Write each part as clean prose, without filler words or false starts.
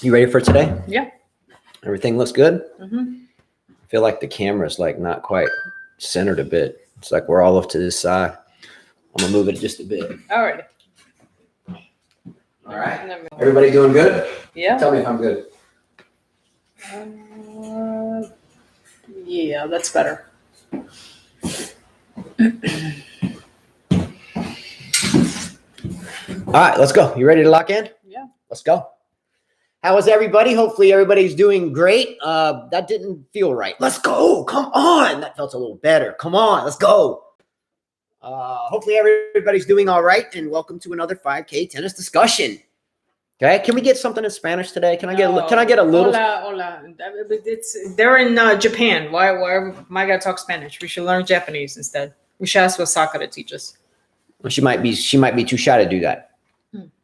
You ready for today? Yeah. Everything looks good? Mm-hmm. I feel like the camera's like not quite centered a bit. It's like we're all off to this side. I'm gonna move it just a bit. All right. All right. Everybody doing good? Yeah. Tell me if I'm good. Yeah, that's better. All right, let's go. You ready to lock in? Yeah. Let's go. How is everybody? Hopefully everybody's doing great. That didn't feel right. Let's go. Come on. That felt a little better. Come on. Let's go. Hopefully everybody's doing all right, and welcome to another 5K tennis discussion. Okay, can we get something in Spanish today? Can I get a little? Hola. They're in Japan. Why am I gotta talk Spanish? We should learn Japanese instead. We should ask Osaka to teach us. Well, she might be too shy to do that.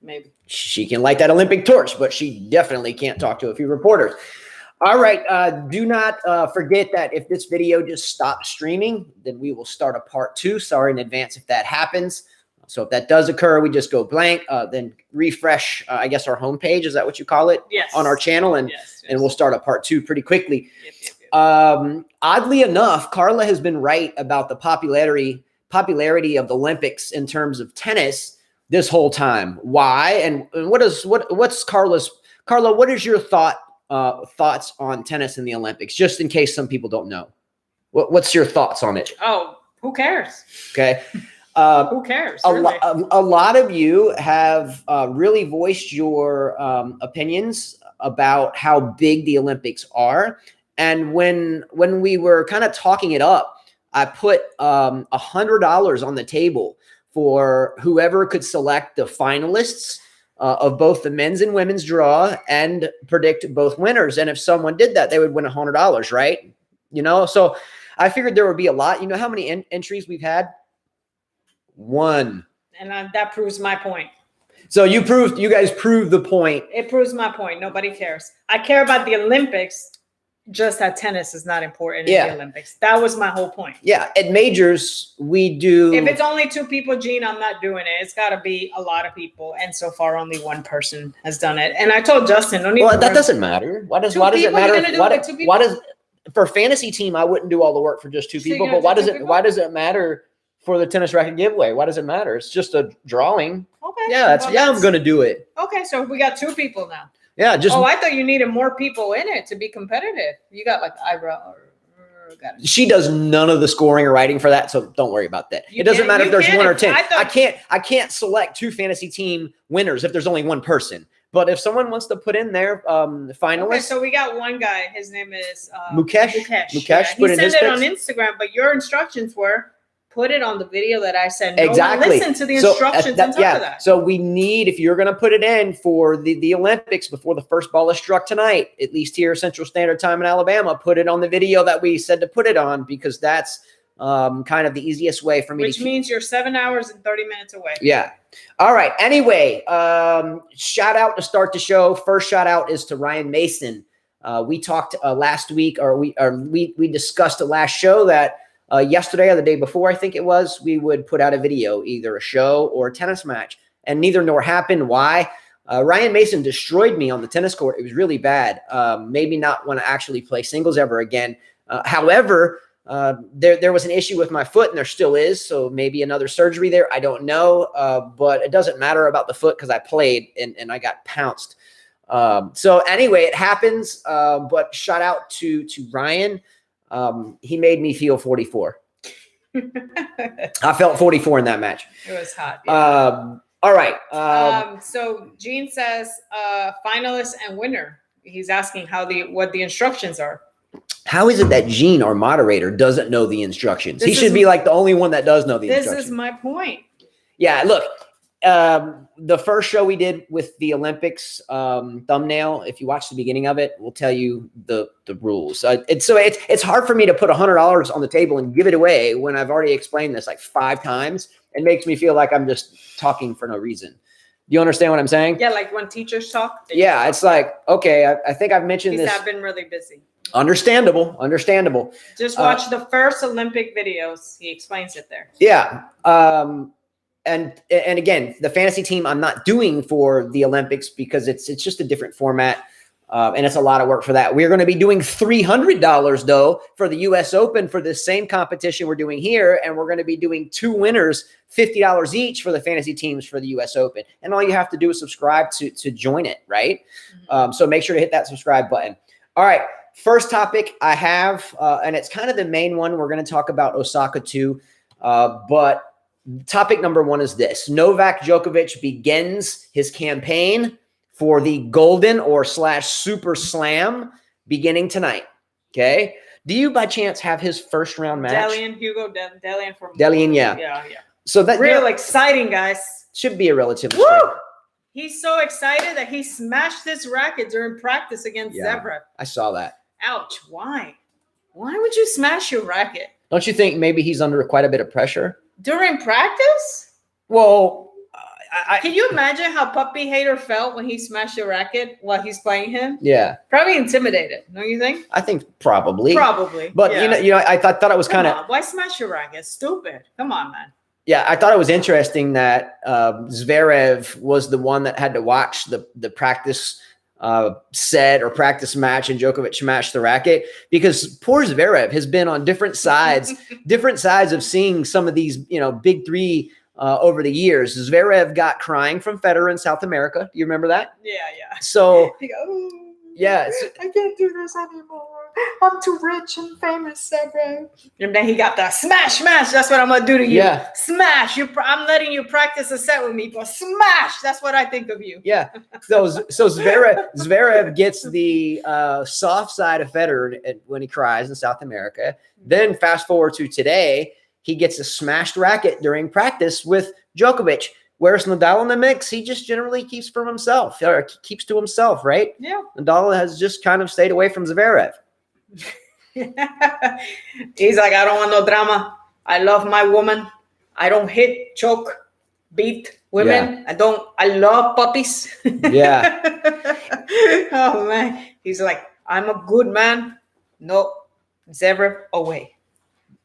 Maybe. She can light that Olympic torch, but she definitely can't talk to a few reporters. All right. Do not forget that if this video just stops streaming, then we will start a part 2. Sorry in advance if that happens. So if that does occur, we just go blank, then refresh, I guess, our homepage. Is that what you call it? Yes. On our channel, and we'll start a part 2 pretty quickly. Yep. Oddly enough, Carla has been right about the popularity of the Olympics in terms of tennis this whole time. Why? And what's Carla? What is your thoughts on tennis in the Olympics? Just in case some people don't know, what's your thoughts on it? Oh, who cares? Okay. Who cares? A lot of you have really voiced your opinions about how big the Olympics are. And when we were kind of talking it up, I put $100 on the table for whoever could select the finalists of both the men's and women's draw and predict both winners. And if someone did that, they would win $100, right? You know, so I figured there would be a lot. You know how many entries we've had? 1. And that proves my point. So you guys proved the point. It proves my point. Nobody cares. I care about the Olympics. Just that tennis is not important in the Olympics. That was my whole point. Yeah. At majors, we do. If it's only 2 people, Gene, I'm not doing it. It's got to be a lot of people. And so far, only 1 person has done it. And I told Justin, that doesn't matter. Why does it matter? For a fantasy team, I wouldn't do all the work for just 2 people. But why does it matter for the tennis racket giveaway? Why does it matter? It's just a drawing. Okay. Yeah. I'm going to do it. Okay. So we got 2 people now. Yeah, I thought you needed more people in it to be competitive. You got like eyebrow. She does none of the scoring or writing for that, so don't worry about that. It doesn't matter if there's 1 or 10. I can't select 2 fantasy team winners if there's only 1 person. But if someone wants to put in their finalists, okay, so we got one guy. His name is Mukesh. Yeah. He sent it on Instagram, but your instructions were. Put it on the video that I said. No exactly. Listen to the instructions on top of that. So we need, if you're going to put it in for the Olympics before the first ball is struck tonight, at least here Central Standard Time in Alabama, put it on the video that we said to put it on, because that's kind of the easiest way for me. Which means you're 7 hours and 30 minutes away. Yeah. All right. Anyway, shout out to start the show. First shout out is to Ryan Mason. We talked last week, or we discussed the last show that. Yesterday or the day before, I think it was, we would put out a video, either a show or a tennis match, and neither nor happened. Why? Ryan Mason destroyed me on the tennis court. It was really bad. Maybe not want to actually play singles ever again. However, there was an issue with my foot, and there still is. So maybe another surgery there. I don't know. But it doesn't matter about the foot because I played and I got pounced. So anyway, it happens. But shout out to Ryan. He made me feel 44. I felt 44 in that match. It was hot. Yeah. All right. So Gene says finalist and winner. He's asking what the instructions are. How is it that Gene, our moderator, doesn't know the instructions? He should be like the only one that does know the instructions. This is my point. Yeah, look. The first show we did with the Olympics thumbnail, if you watch the beginning of it, we'll tell you the rules. It's hard for me to put $100 on the table and give it away when I've already explained this like 5 times. It makes me feel like I'm just talking for no reason. Do you understand what I'm saying? Yeah, like when teachers talk. Yeah, it's like, okay, I think I've mentioned this. I've been really busy. Understandable. Just watch the first Olympic videos. He explains it there. Yeah. And again, the fantasy team I'm not doing for the Olympics because it's just a different format. And it's a lot of work for that. We're going to be doing $300 though for the U.S. Open for the same competition we're doing here, and we're going to be doing 2 winners $50 each for the fantasy teams for the U.S. Open. And all you have to do is subscribe to join it, right? So make sure to hit that subscribe button. All right, first topic I have, and it's kind of the main one. We're going to talk about Osaka too, but topic number 1 is this: Novak Djokovic begins his campaign for the Golden or / Super Slam beginning tonight. Okay. Do you by chance have his first round match? Delian from Delian, yeah. Yeah. So that real exciting, guys. Should be a relatively Woo! straight. He's so excited that he smashed this racket during practice against Zverev. I saw that. Ouch. Why? Why would you smash your racket? Don't you think maybe he's under quite a bit of pressure? During practice? Well, can you imagine how Puppy Hater felt when he smashed your racket while he's playing him? Yeah. Probably intimidated, don't you think? I think probably. Probably. But yeah. you know, I thought it was kind of. Why smash your racket? Stupid. Come on, man. Yeah, I thought it was interesting that Zverev was the one that had to watch the practice set or practice match, and Djokovic smashed the racket, because poor Zverev has been on different sides of seeing some of these, big three over the years. Zverev got crying from Federer in South America. Do you remember that? Yeah. So, yeah, I can't do this anymore. I'm too rich and famous, Zverev. And then he got the smash. That's what I'm gonna do to you. Yeah. Smash. I'm letting you practice a set with me, but smash. That's what I think of you. Yeah. So Zverev gets the soft side of Federer when he cries in South America. Then fast forward to today, he gets a smashed racket during practice with Djokovic. Where's Nadal in the mix? He just generally keeps to himself, right? Yeah. Nadal has just kind of stayed away from Zverev. He's like, I don't want no drama. I love my woman. I don't hit, choke, beat women. Yeah. I love puppies. Yeah. Oh, man. He's like, I'm a good man. No, Zverev, away.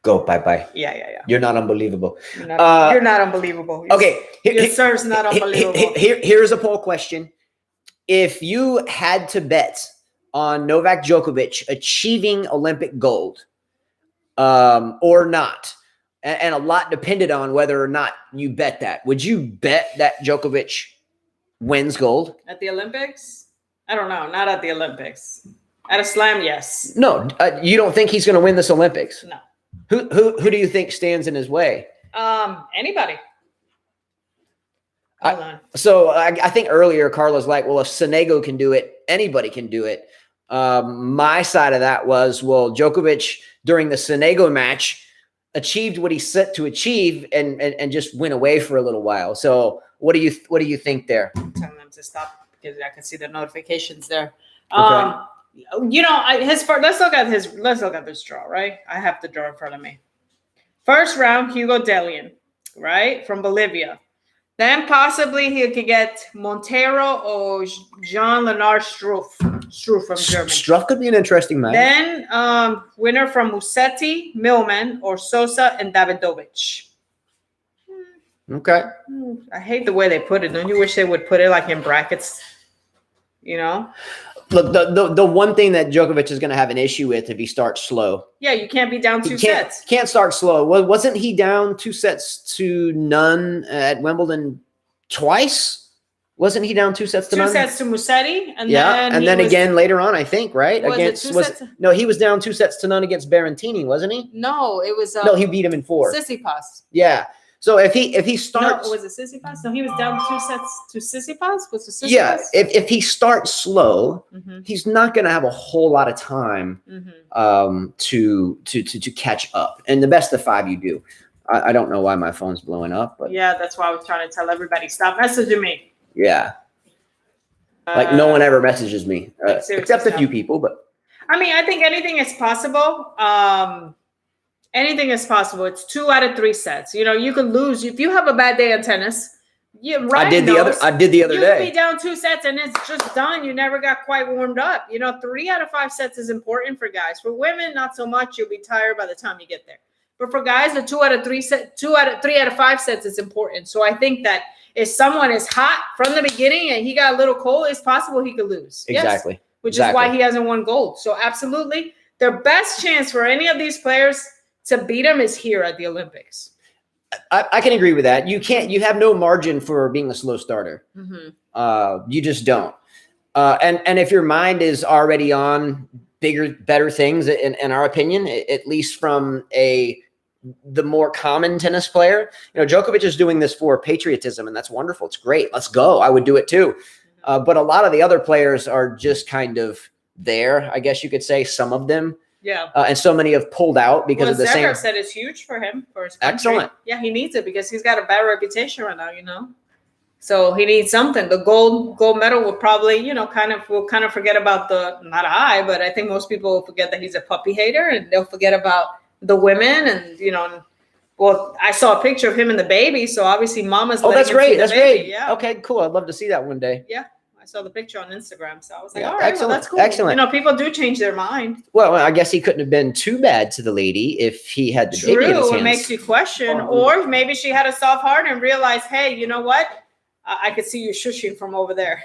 Go, bye. Yeah. You're not unbelievable. You're not unbelievable. Okay. Your serve's not unbelievable. Here's a poll question. If you had to bet on Novak Djokovic achieving Olympic gold or not, and a lot depended on whether or not you bet that, would you bet that Djokovic wins gold? At the Olympics? I don't know. Not at the Olympics. At a slam, yes. No, you don't think he's going to win this Olympics? No. Who do you think stands in his way? Anybody. So I think earlier Carla's like, well, if Sonego can do it, anybody can do it. My side of that was, well, Djokovic during the Sonego match achieved what he set to achieve and just went away for a little while. So what do you think there? I'm telling them to stop because I can see the notifications there. Okay. Let's look at this draw, right? I have the draw in front of me. First round, Hugo Delian, right? From Bolivia. Then possibly he could get Montero or Jean-Leonard Struff from Germany. Struff could be an interesting match. Then winner from Musetti, Millman, or Sosa and Davidovich. Okay. I hate the way they put it. Don't you wish they would put it like in brackets? Look, the one thing that Djokovic is going to have an issue with if he starts slow. Yeah, you can't be down two sets. Can't start slow. Wasn't he down 2-0 at Wimbledon twice? Wasn't he down 2-0 to none? 2-0 to Musetti, and then again later on, I think, right? No, he was down 2-0 against Berrettini, wasn't he? No, it was no, he beat him in 4. Tsitsipas. Yeah. So if he starts, no, was it Tsitsipas? No, he was down 2-0 to Tsitsipas. Was it Tsitsipas? Yeah, if he starts slow, he's not going to have a whole lot of time to catch up. And the best of 5 you do. I don't know why my phone's blowing up, but yeah, that's why I was trying to tell everybody stop messaging me. Yeah, like no one ever messages me except a few people. But I mean, I think anything is possible. Anything is possible. It's 2 out of 3 sets. You can lose if you have a bad day of tennis. I did the other day. You be down 2 sets and it's just done. You never got quite warmed up. 3 out of 5 sets is important for guys. For women, not so much. You'll be tired by the time you get there. But for guys, the 2 out of 3 out of 5 sets is important. So I think that if someone is hot from the beginning and he got a little cold, it's possible he could lose. Exactly. Yes. which is why he hasn't won gold. So absolutely, their best chance for any of these players to beat him is here at the Olympics. I can agree with that. You have no margin for being a slow starter. You just don't. And if your mind is already on bigger, better things, in our opinion, at least from the more common tennis player, Djokovic is doing this for patriotism, and that's wonderful. It's great. Let's go. I would do it too. But a lot of the other players are just kind of there, I guess you could say, some of them. Yeah. And so many have pulled out because of the same. Zverev said it's huge for him, for his country. Excellent. Yeah, he needs it because he's got a bad reputation right now, So he needs something. The gold medal will probably, we'll kind of forget about not I, but I think most people will forget that he's a puppy hater, and they'll forget about the women and, well, I saw a picture of him and the baby, so obviously mama's that's great. That's great. Yeah. Okay, cool. I'd love to see that one day. Yeah. I saw the picture on Instagram, so I was like, all right, well, that's cool. Excellent. People do change their mind. Well, I guess he couldn't have been too bad to the lady if he had the baby in his hands. It makes you question. Or maybe she had a soft heart and realized, hey, you know what? I could see you shushing from over there.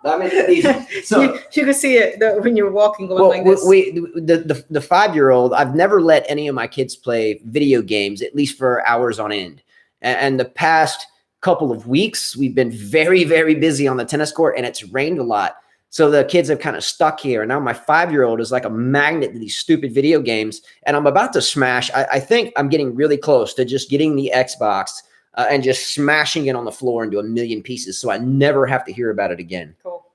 I mean, so you could see it when you're walking going like this. The 5-year-old, I've never let any of my kids play video games, at least for hours on end. And the past couple of weeks, we've been very, very busy on the tennis court, and it's rained a lot. So the kids have kind of stuck here. And now my 5-year-old is like a magnet to these stupid video games. And I'm about to smash. I think I'm getting really close to just getting the Xbox and just smashing it on the floor into a million pieces, so I never have to hear about it again. Cool.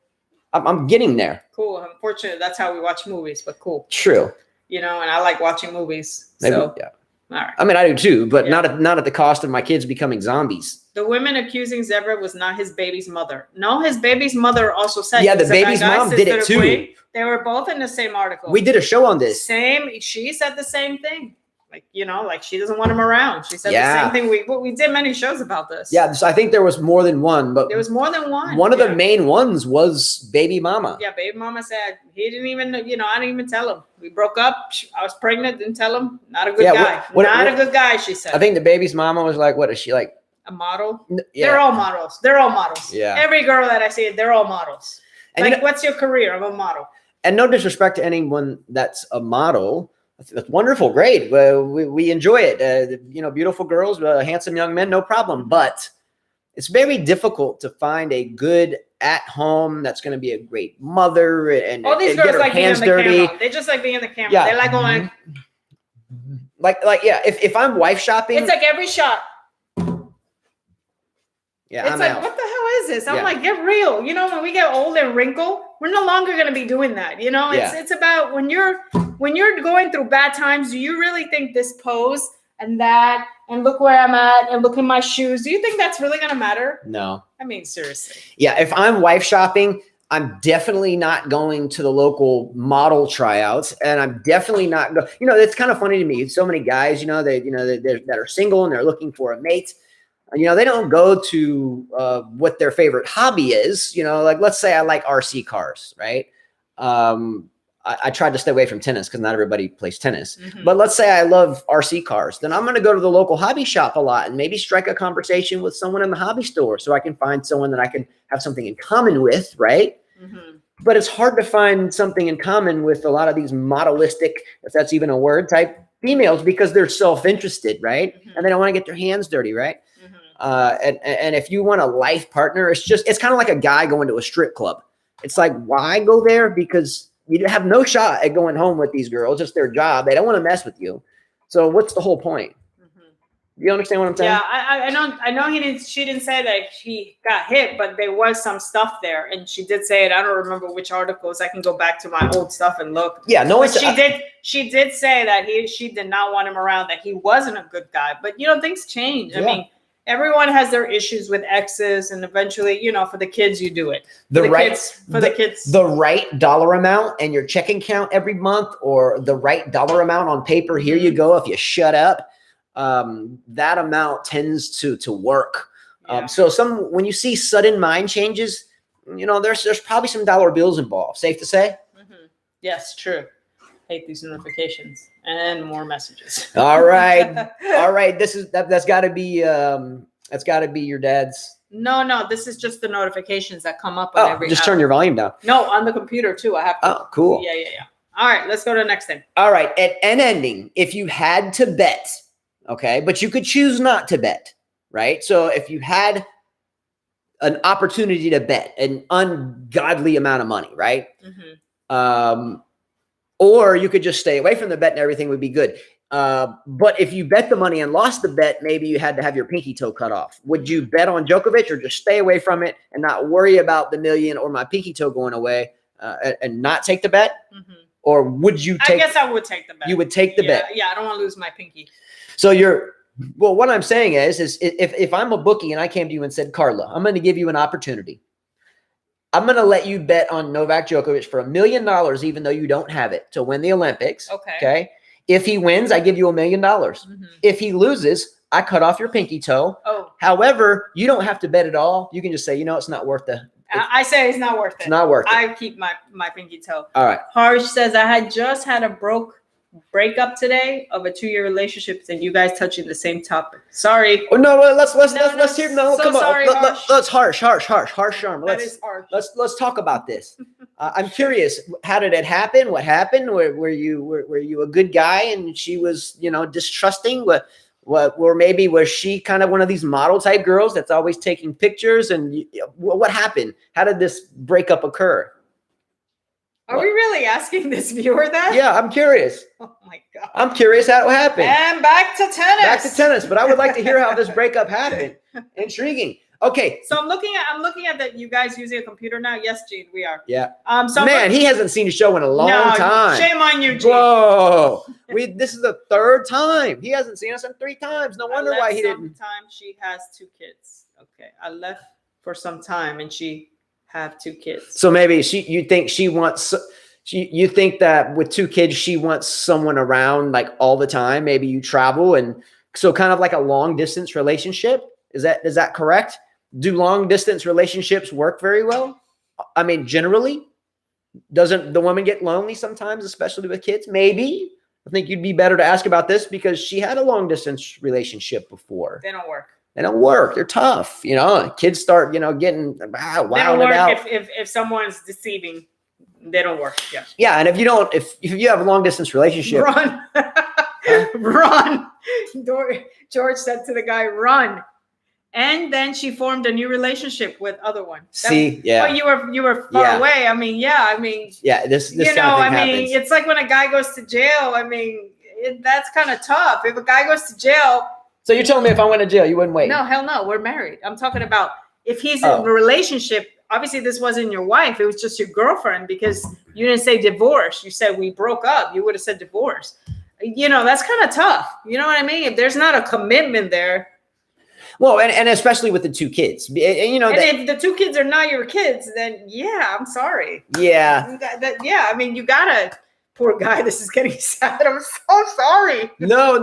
I'm getting there. Cool. Unfortunately, that's how we watch movies, but cool. True. And I like watching movies. So yeah. All right. I mean, I do too, but not at the cost of my kids becoming zombies. The women accusing Zverev was not his baby's mother. No, his baby's mother also said. Yeah, the baby's mom did it too. They were both in the same article. We did a show on this. She said the same thing. Like she doesn't want him around. She said the same thing. We did many shows about this. Yeah, so I think there was more than one, but there was more than one. One of the main ones was baby mama. Yeah, baby mama said he didn't even, I didn't even tell him. We broke up. I was pregnant. Didn't tell him. Not a good guy. Not a good guy. She said. I think the baby's mama was like, what is she like? A model. Yeah. They're all models. They're all models. Yeah. Every girl that I see, they're all models. And what's your career? I'm a model. And no disrespect to anyone that's a model. That's wonderful. Great. We enjoy it. Beautiful girls, handsome young men, no problem. But it's very difficult to find a good at home that's going to be a great mother and all these girls like being in the camera. They just like being in the camera. Yeah. They like going If I'm wife shopping, it's like every shot. Yeah, it's I'm like, out. What the hell is this? I'm like, get real. When we get old and wrinkle, we're no longer going to be doing that. It's about when you're going through bad times, do you really think this pose and that and look where I'm at and look at my shoes, do you think that's really going to matter? No. I mean, seriously. Yeah, if I'm wife shopping, I'm definitely not going to the local model tryouts, and I'm definitely not it's kind of funny to me. So many guys, that are single and they're looking for a mate. They don't go to what their favorite hobby is. Like let's say I like RC cars, right? I tried to stay away from tennis because not everybody plays tennis. Mm-hmm. But let's say I love RC cars. Then I'm going to go to the local hobby shop a lot and maybe strike a conversation with someone in the hobby store so I can find someone that I can have something in common with, right? Mm-hmm. But it's hard to find something in common with a lot of these modelistic, if that's even a word, type females because they're self-interested, right? Mm-hmm. And they don't want to get their hands dirty, right? And if you want a life partner, it's kind of like a guy going to a strip club. It's like, why go there? Because you have no shot at going home with these girls. It's their job. They don't want to mess with you. So what's the whole point? Mm-hmm. You understand what I'm saying? Yeah, I know she didn't say that he got hit, but there was some stuff there. And she did say it. I don't remember which articles. I can go back to my old stuff and look. Yeah, no, she did say that she did not want him around, that he wasn't a good guy. But things change. Yeah. I mean, everyone has their issues with exes, and eventually, for the kids, you do it. The right dollar amount and your checking count every month, or the right dollar amount on paper. Here you go. If you shut up, that amount tends to work. Yeah. So when you see sudden mind changes, there's probably some dollar bills involved. Safe to say. Mm-hmm. Yes, true. Hate these notifications and more messages. All right. That's got to be your dad's No. This is just the notifications that come up on every just app. Turn your volume down. No, on the computer too. I have to. Oh, cool. Yeah. All right, let's go to the next thing. All right. At an ending, if you had to bet, okay, but you could choose not to bet, right? So if you had an opportunity to bet an ungodly amount of money, right? Or you could just stay away from the bet and everything would be good. But if you bet the money and lost the bet, maybe you had to have your pinky toe cut off. Would you bet on Djokovic or just stay away from it and not worry about the million or my pinky toe going away and not take the bet? Or would you take? I guess I would take the bet. You would take the bet. Yeah, I don't want to lose my pinky. So well, what I'm saying is if I'm a bookie and I came to you and said, Carla, I'm going to give you an opportunity. I'm going to let you bet on Novak Djokovic for $1 million, even though you don't have it, to win the Olympics. Okay. If he wins, I give you $1 million. If he loses, I cut off your pinky toe. However, you don't have to bet at all. You can just say, it's not worth the. I say it's not worth it. It's not worth it. I keep my pinky toe. All right. Harsh says, I had just had a breakup today of a 2-year relationship, and you guys touching the same topic. Sorry. Oh no, let's hear. No, so come on. Sorry, let's harsh arm. That is harsh. Let's talk about this. I'm curious. How did it happen? What happened? Were you a good guy and she was distrusting? Or maybe was she kind of one of these model type girls that's always taking pictures? And what happened? How did this breakup occur? Are we really asking this viewer that? Yeah, I'm curious. Oh my God. I'm curious how it happened. And back to tennis. But I would like to hear how this breakup happened. Intriguing. Okay. So I'm looking at that you guys using a computer now. Yes, Gene, we are. Yeah. So he hasn't seen a show in a long time. Shame on you, Gene. Whoa. This is the 3rd time. He hasn't seen us in 3 times. No wonder why he didn't. Sometimes she has 2 kids. Okay. I left for some time and she have 2 kids. So maybe you think that with 2 kids, she wants someone around like all the time. Maybe you travel. And so kind of like a long distance relationship. Is that correct? Do long distance relationships work very well? I mean, generally, doesn't the woman get lonely sometimes, especially with kids? Maybe. I think you'd be better to ask about this because she had a long distance relationship before. They don't work. They're tough. Kids start, getting wilded out. If someone's deceiving, they don't work. Yeah. Yeah. And if you have a long distance relationship, run, run. George said to the guy, run. And then she formed a new relationship with other one. Well, you were far away. I mean, this kind of thing happens. It's like when a guy goes to jail. I mean, that's kind of tough. If a guy goes to jail. So you're telling me if I went to jail, you wouldn't wait? No, hell no. We're married. I'm talking about if he's in a relationship. Obviously, this wasn't your wife. It was just your girlfriend because you didn't say divorce. You said we broke up. You would have said divorce. That's kind of tough. You know what I mean? If there's not a commitment there. Well, and especially with the 2 kids, and if the 2 kids are not your kids, then I'm sorry. Yeah. I mean, you gotta. Poor guy, this is getting sad. I'm so sorry. No.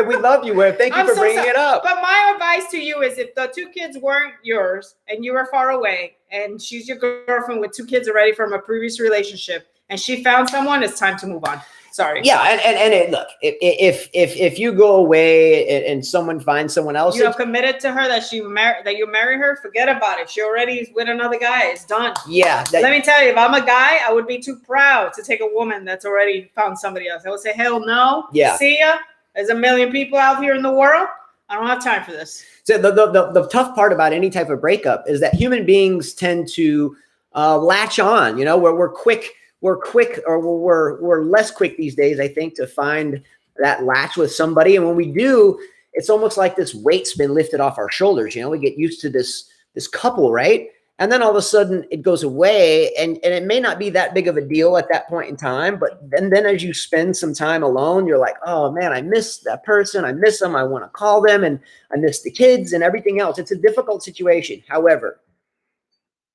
We love you. Thank you for bringing it up. But my advice to you is if the 2 kids weren't yours and you were far away and she's your girlfriend with 2 kids already from a previous relationship and she found someone, it's time to move on. Sorry. Yeah, and look, if you go away and someone finds someone else, you have committed to her that you marry her. Forget about it. She already is with another guy. It's done. Yeah. Let me tell you, if I'm a guy, I would be too proud to take a woman that's already found somebody else. I would say, hell no. Yeah. See ya. There's 1 million people out here in the world. I don't have time for this. So the tough part about any type of breakup is that human beings tend to latch on. We're quick. We're less quick these days, I think, to find that latch with somebody. And when we do, it's almost like this weight's been lifted off our shoulders. We get used to this couple, right? And then all of a sudden it goes away and it may not be that big of a deal at that point in time. But then as you spend some time alone, you're like, oh man, I miss that person. I miss them. I want to call them and I miss the kids and everything else. It's a difficult situation. However,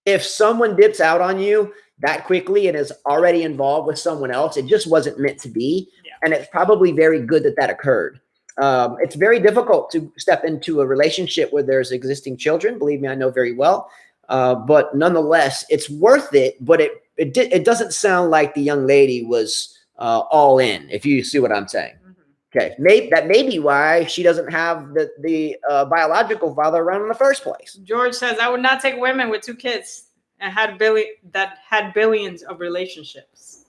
if someone dips out on you that quickly and is already involved with someone else, it just wasn't meant to be. Yeah. And it's probably very good that occurred. It's very difficult to step into a relationship where there's existing children. Believe me, I know very well. But nonetheless, it's worth it. But it doesn't sound like the young lady was all in, if you see what I'm saying. Okay, that may be why she doesn't have the biological father around in the first place. George says, I would not take women with 2 kids and had billions of relationships.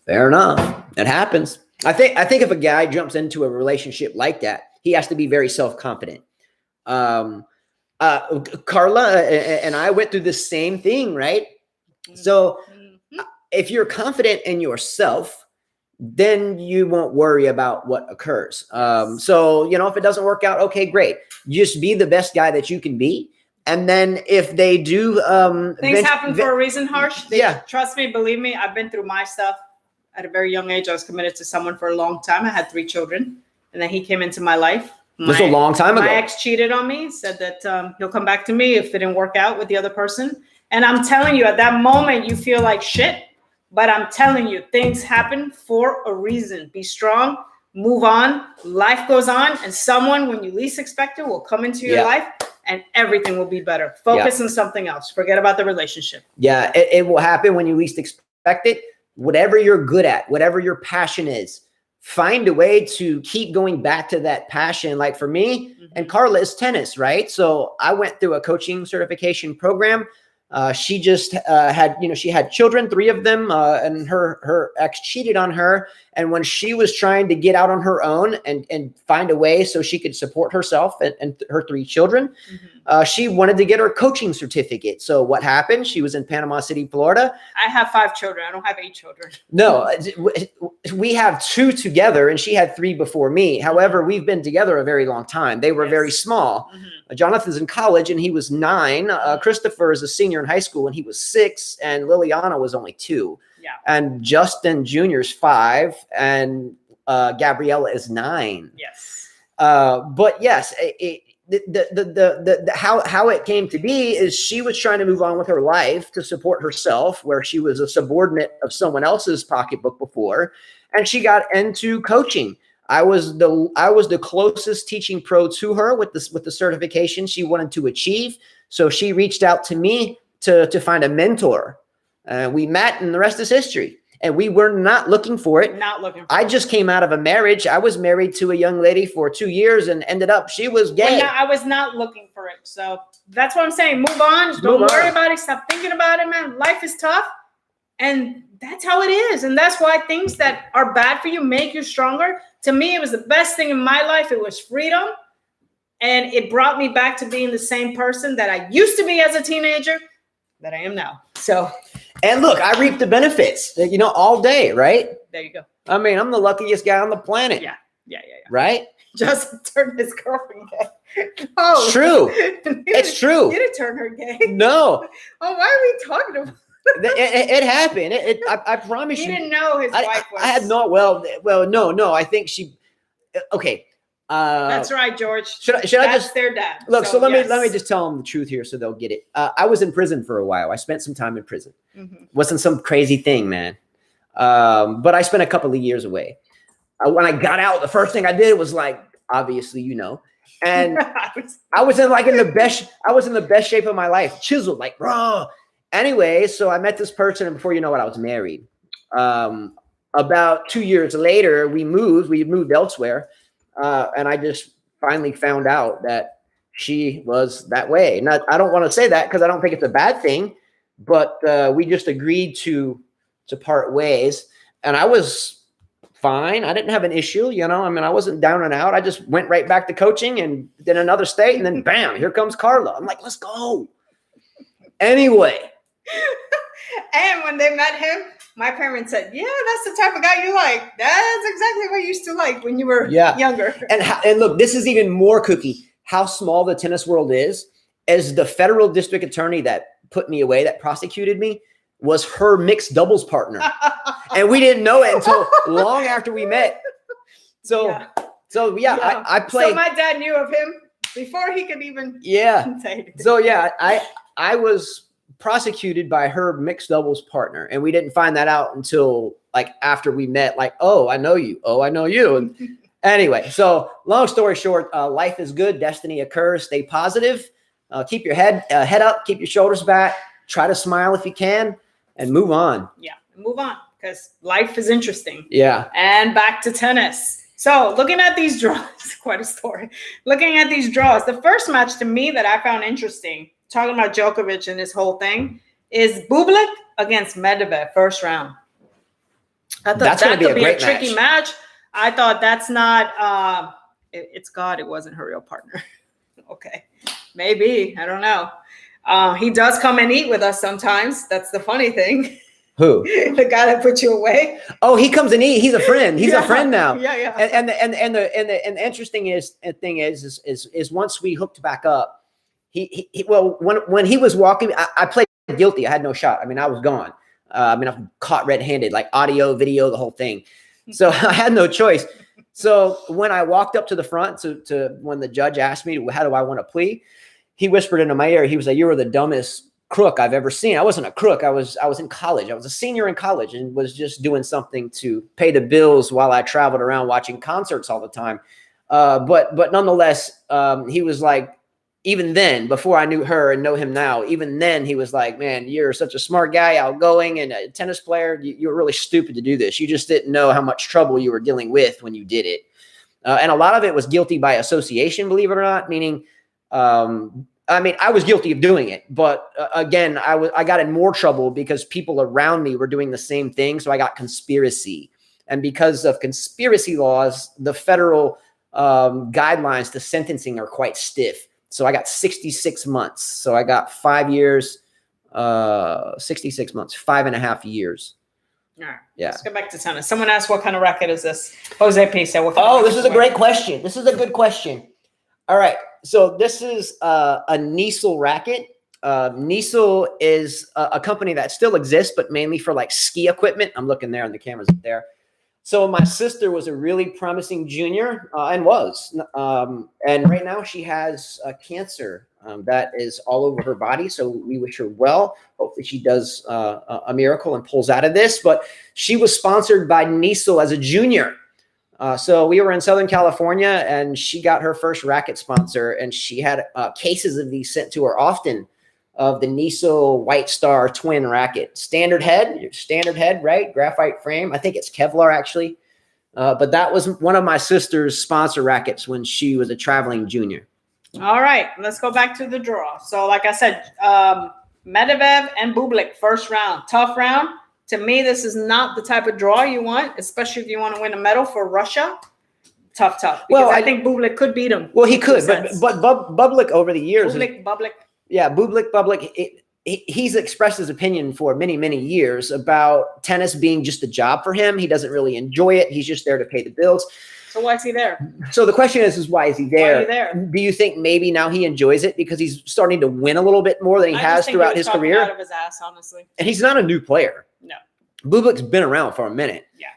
Fair enough. It happens. I think if a guy jumps into a relationship like that, he has to be very self-confident. Carla and I went through the same thing, right? So if you're confident in yourself, then you won't worry about what occurs. So, if it doesn't work out, okay, great. Just be the best guy that you can be. And then if they do... things happen for a reason, Harsh. Trust me, believe me, I've been through my stuff. At a very young age, I was committed to someone for a long time. I had 3 children. And then he came into my life. This was a long time ago. My ex cheated on me, said that he'll come back to me if it didn't work out with the other person. And I'm telling you, at that moment, you feel like shit. But I'm telling you, things happen for a reason. Be strong, move on. Life goes on. And someone, when you least expect it, will come into your life and everything will be better. Focus on something else. Forget about the relationship. Yeah, it will happen when you least expect it. Whatever you're good at, whatever your passion is, find a way to keep going back to that passion. Like for me and Carla is tennis, right? So I went through a coaching certification program. She just had, she had children, 3 of them, and her ex cheated on her. And when she was trying to get out on her own and find a way so she could support herself and her 3 children, she wanted to get her coaching certificate. So what happened? She was in Panama City, Florida. I have 5 children. I don't have 8 children. No, we have 2 together and she had 3 before me. However, we've been together a very long time. They were very small. Jonathan's in college and he was 9. Christopher is a senior in high school and he was 6. And Liliana was only 2. Yeah. And Justin Jr.'s 5 and Gabriella is 9. Yes. But yes, how it came to be is she was trying to move on with her life to support herself, where she was a subordinate of someone else's pocketbook before, and she got into coaching. I was the closest teaching pro to her with the certification she wanted to achieve. So she reached out to me to find a mentor. We met, and the rest is history. And we were not looking for it. I just came out of a marriage. I was married to a young lady for 2 years and ended up, she was gay. Well, I was not looking for it. So that's what I'm saying. Move on. Don't worry about it. Stop thinking about it, man. Life is tough. And that's how it is. And that's why things that are bad for you make you stronger. To me, it was the best thing in my life. It was freedom. And it brought me back to being the same person that I used to be as a teenager that I am now. So, and look, I reap the benefits, all day, right? There you go. I mean, I'm the luckiest guy on the planet. Yeah. Right? Just turned his girlfriend gay. Oh, it's true. It's true. You didn't turn her gay. No. Oh, why are we talking about it happened. I promise you. He didn't know his wife was. I had no. Well, no. I think she. Okay. That's right, George. Should I just their dad? Look, so let me just tell them the truth here, so they'll get it. I was in prison for a while. I spent some time in prison. Wasn't some crazy thing, man. But I spent a couple of years away. When I got out, the first thing I did was obviously, and I was in the best shape of my life, chiseled, raw. Anyway, so I met this person, and before you know it, I was married. About 2 years later, we moved elsewhere. And I just finally found out that she was that way. Now, I don't want to say that because I don't think it's a bad thing, but we just agreed to part ways, and I was fine. I didn't have an issue, I wasn't down and out. I just went right back to coaching and then another state, and then bam, here comes Carla. I'm like, let's go. Anyway. And when they met him, my parents said, yeah, that's the type of guy you like. That's exactly what you used to like when you were younger. And look, this is even more cookie. How small the tennis world is. As the federal district attorney that put me away, that prosecuted me, was her mixed doubles partner. And we didn't know it until long after we met. I played. So my dad knew of him before he could even say it. So I was prosecuted by her mixed doubles partner, and we didn't find that out until after we met. Oh, I know you. Oh, I know you. And anyway, so long story short, life is good. Destiny occurs. Stay positive. Keep your head up. Keep your shoulders back. Try to smile if you can, and move on. Yeah, move on. because life is interesting. Yeah. And back to tennis. So looking at these draws, quite a story. Looking at these draws, the first match to me that I found interesting, talking about Djokovic and this whole thing, is Bublik against Medvedev, first round. I thought that's that could be a tricky match. I thought that's not, it's God, it wasn't her real partner. Okay, maybe, I don't know. He does come and eat with us sometimes. That's the funny thing. Who? The guy that put you away. Oh, he comes and eat. He's a friend. He's a friend now. Yeah. And the interesting thing is once we hooked back up, well, when he was walking, I played guilty. I had no shot. I mean, I was gone. I'm caught red-handed, like audio, video, the whole thing. So I had no choice. So when I walked up to the front to when the judge asked me, how do I want to plea? He whispered into my ear. He was like, "You were the dumbest crook I've ever seen." I wasn't a crook. I was in college. I was a senior in college and was just doing something to pay the bills while I traveled around watching concerts all the time. But nonetheless, he was like, even then, before I knew her and know him now, even then he was like, "Man, you're such a smart guy, outgoing, and a tennis player. You were really stupid to do this. You just didn't know how much trouble you were dealing with when you did it." And a lot of it was guilty by association, believe it or not, meaning, I mean, I was guilty of doing it, but again, I got in more trouble because people around me were doing the same thing. So I got conspiracy, and because of conspiracy laws, the federal guidelines to sentencing are quite stiff. So I got 66 months. So I got 5 years, 66 months, 5.5 years. All right. Yeah. Let's go back to tennis. Someone asked, what kind of racket is this? Jose P said, what kind of this is a great question. This is a good question. All right. So this is a Niesel racket. Niesel is a company that still exists, but mainly for like ski equipment. I'm looking there and the camera's up there. So my sister was a really promising junior and was. And right now she has cancer that is all over her body. So we wish her well. Hopefully she does a miracle and pulls out of this. But she was sponsored by Niesel as a junior. So we were in Southern California and she got her first racket sponsor, and she had cases of these sent to her often, of the Niesel White Star twin racket. Standard head, right? Graphite frame. I think it's Kevlar actually. But that was one of my sister's sponsor rackets when she was a traveling junior. All right, let's go back to the draw. So like I said, Medvedev and Bublik, first round, tough round. To me, this is not the type of draw you want, especially if you want to win a medal for Russia. Tough. Because well, I think Bublik could beat him. Well, he could, but Bublik over the years. Bublik. Yeah, Bublik. He's expressed his opinion for many, many years about tennis being just a job for him. He doesn't really enjoy it. He's just there to pay the bills. So why is he there? So the question is why is he there? Why are you there? Do you think maybe now he enjoys it because he's starting to win a little bit more than he has throughout his career? Out of his ass, honestly. And he's not a new player. No. Bublik's been around for a minute. Yeah.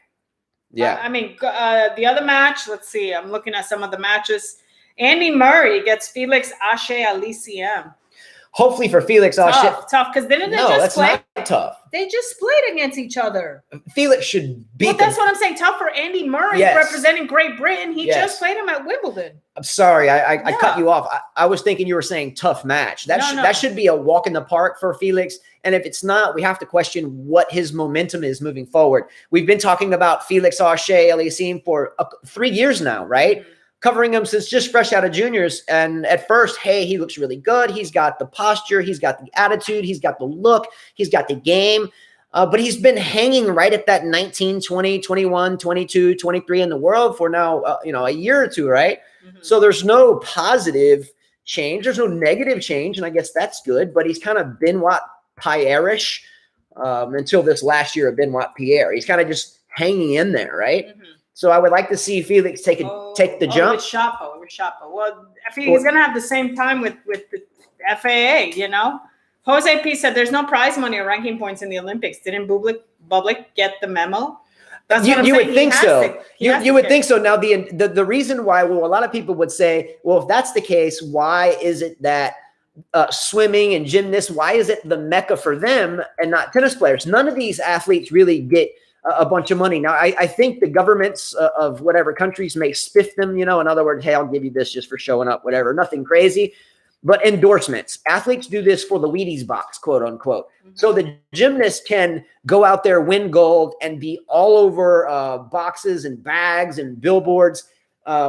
Yeah. I mean, the other match, let's see. I'm looking at some of the matches. Andy Murray gets Felix Auger-Aliassime. Hopefully for Felix Auger. Tough, because didn't they just play? No, that's not tough. They just played against each other. Felix should beat them. That's what I'm saying. Tough for Andy Murray, representing Great Britain. He just played him at Wimbledon. I'm sorry, I cut you off. I was thinking you were saying tough match. That should be a walk in the park for Felix. And if it's not, we have to question what his momentum is moving forward. We've been talking about Felix Auger-Aliassime for 3 years now, right? Mm-hmm. Covering him since just fresh out of juniors. And at first, hey, he looks really good. He's got the posture. He's got the attitude. He's got the look. He's got the game. But he's been hanging right at that 19, 20, 21, 22, 23 in the world for now, a year or two, right? Mm-hmm. So there's no positive change. There's no negative change. And I guess that's good. But he's kind of Benoit Pierre-ish until this last year of Benoit Pierre. He's kind of just hanging in there, right? Mm-hmm. So I would like to see Felix take the jump. With Shapo. Well, I think he's going to have the same time with the FAA, Jose P said there's no prize money or ranking points in the Olympics. Didn't Bublik get the memo? That's what I'm you saying. Would think so. You would think so. Now, the reason why, well, a lot of people would say, well, if that's the case, why is it that swimming and gymnasts, why is it the mecca for them and not tennis players? None of these athletes really get a bunch of money. Now, I think the governments of whatever countries may spiff them, in other words, hey, I'll give you this just for showing up, whatever, nothing crazy. but endorsements. Athletes do this for the Wheaties box, quote unquote. So the gymnast can go out there, win gold, and be all over boxes and bags and billboards.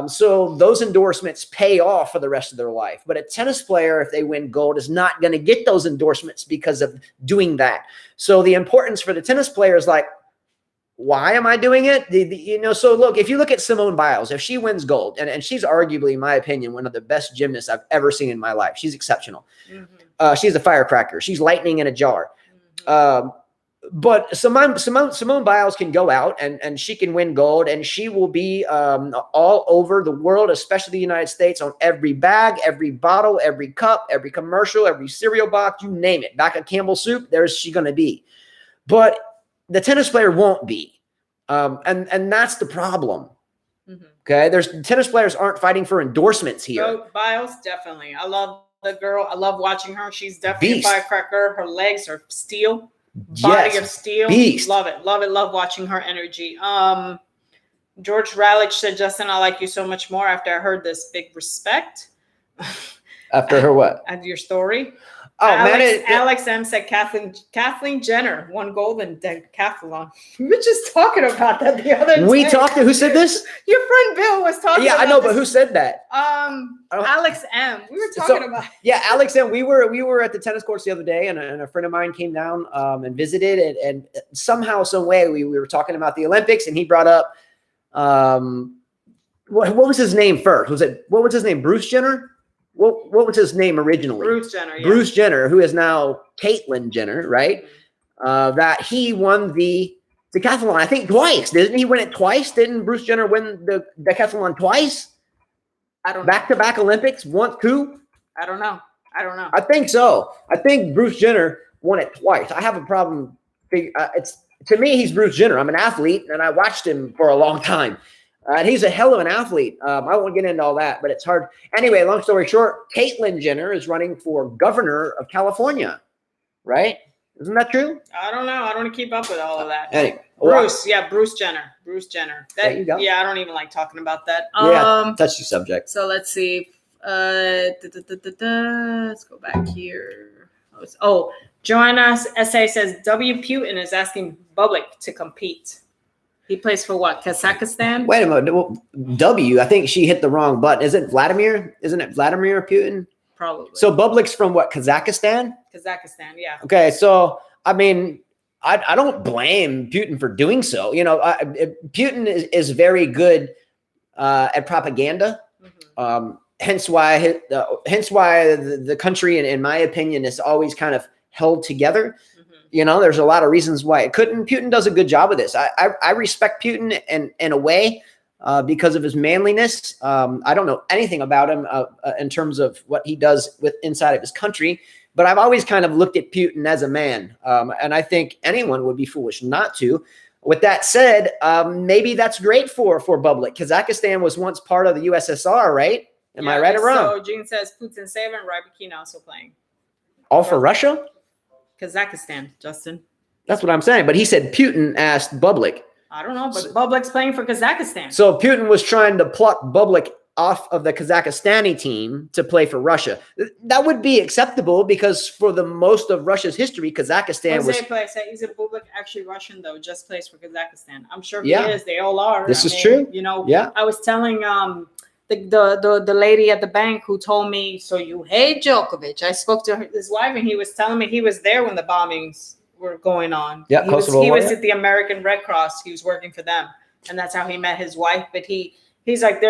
So those endorsements pay off for the rest of their life. But a tennis player, if they win gold, is not going to get those endorsements because of doing that. So the importance for the tennis player is like, why am I doing it? So look, if you look at Simone Biles, if she wins gold, and she's arguably, in my opinion, one of the best gymnasts I've ever seen in my life. She's exceptional. She's a firecracker. She's lightning in a jar. But Simone Biles can go out and she can win gold, and she will be all over the world, especially the United States, on every bag, every bottle, every cup, every commercial, every cereal box, you name it. Back of Campbell's soup, there's she going to be. But the tennis player won't be. And that's the problem. Okay. Tennis players aren't fighting for endorsements here. So Biles, definitely. I love the girl. I love watching her. She's definitely a firecracker. Her legs are steel. Body of steel. Beast. Love it. Love it. Love watching her energy. George Rallich said, Justin, I like you so much more after I heard this. Big respect. After her what? After your story. Oh, Alex M said Kathleen Jenner won gold in decathlon. We were just talking about that the other day. Who said this? Your friend Bill was talking about I know, but who said that? Alex M. We were talking about. Yeah, Alex M. We were at the tennis courts the other day, and a friend of mine came down and visited, and somehow, some way, we were talking about the Olympics, and he brought up what was his name first? What was his name? Bruce Jenner? What was his name originally? Bruce Jenner. Yeah. Bruce Jenner, who is now Caitlyn Jenner, right? That he won the decathlon, I think twice. Didn't he win it twice? Didn't Bruce Jenner win the decathlon twice? I don't know. Back-to-back Olympics, two? I don't know. I think so. I think Bruce Jenner won it twice. I have a problem. To me, he's Bruce Jenner. I'm an athlete, and I watched him for a long time. He's a hell of an athlete. I won't get into all that, but it's hard. Anyway, long story short, Caitlyn Jenner is running for governor of California, right? Isn't that true? I don't know. I don't keep up with all of that. Anyway, Bruce Jenner. Bruce Jenner. There you go. Yeah, I don't even like talking about that. Touchy subject. So let's see. Let's go back here. Oh, Joanna SA says W. Putin is asking Bublik to compete. He plays for what? Kazakhstan? Wait a minute. W, I think she hit the wrong button. Isn't it Vladimir Putin? Probably. So Bublik's from what? Kazakhstan? Kazakhstan, yeah. Okay, so I mean, I don't blame Putin for doing so. Putin is very good at propaganda. Hence why the country, in my opinion, is always kind of held together. There's a lot of reasons why it couldn't. Putin does a good job of this. I respect Putin in a way because of his manliness. I don't know anything about him in terms of what he does inside of his country, but I've always kind of looked at Putin as a man. And I think anyone would be foolish not to. With that said, maybe that's great for Bublik. Kazakhstan was once part of the USSR, right? Am I right or wrong? So Gene says Putin saving, Rybakina also playing. All for Russia? Kazakhstan, Justin. That's what I'm saying. But he said Putin asked Bublik. I don't know, but Bublik's playing for Kazakhstan. So Putin was trying to pluck Bublik off of the Kazakhstani team to play for Russia. That would be acceptable because for the most of Russia's history, Kazakhstan was. Isn't Bublik actually Russian though? Just plays for Kazakhstan. I'm sure he is. They all are. This is true. I was telling the lady at the bank who told me, so you hate Djokovic. I spoke to his wife, and he was telling me he was there when the bombings were going on. Yeah, he was at the American Red Cross. He was working for them, and that's how he met his wife. But he's like,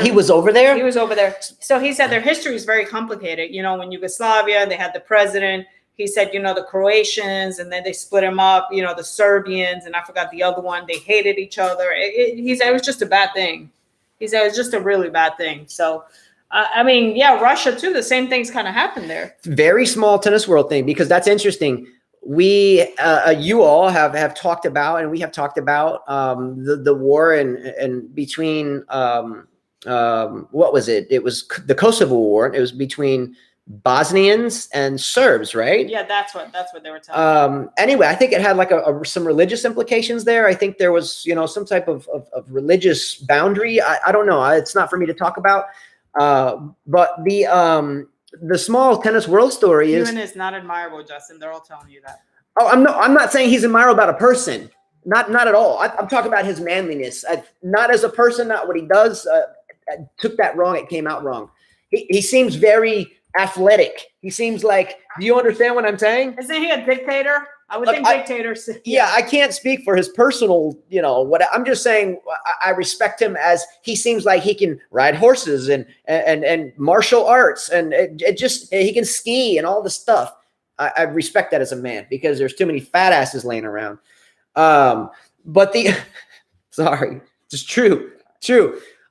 he was over there? He was over there. So he said their history is very complicated. When Yugoslavia, they had the president. He said, the Croatians, and then they split them up, the Serbians, and I forgot the other one. They hated each other. He said it was just a bad thing. He said it's just a really bad thing. So, Russia too. The same things kind of happened there. Very small tennis world thing, because that's interesting. We, you all have talked about, and we have talked about the war and between what was it? It was the Kosovo War. It was between Bosnians and Serbs, right? Yeah, that's what they were talking. Anyway, I think it had like some religious implications there. I think there was, some type of religious boundary. I don't know. It's not for me to talk about. But the small tennis world story is. Human is not admirable, Justin. They're all telling you that. Oh, I'm not saying he's admirable about a person. Not at all. I'm talking about his manliness. Not as a person, not what he does. I took that wrong. It came out wrong. He seems very athletic. He seems like, do you understand what I'm saying? Isn't he a dictator? I would think dictators. Yeah, I can't speak for his personal, what I'm just saying. I respect him as he seems like he can ride horses and martial arts and he can ski and all this stuff. I respect that as a man because there's too many fat asses laying around. But sorry, just true.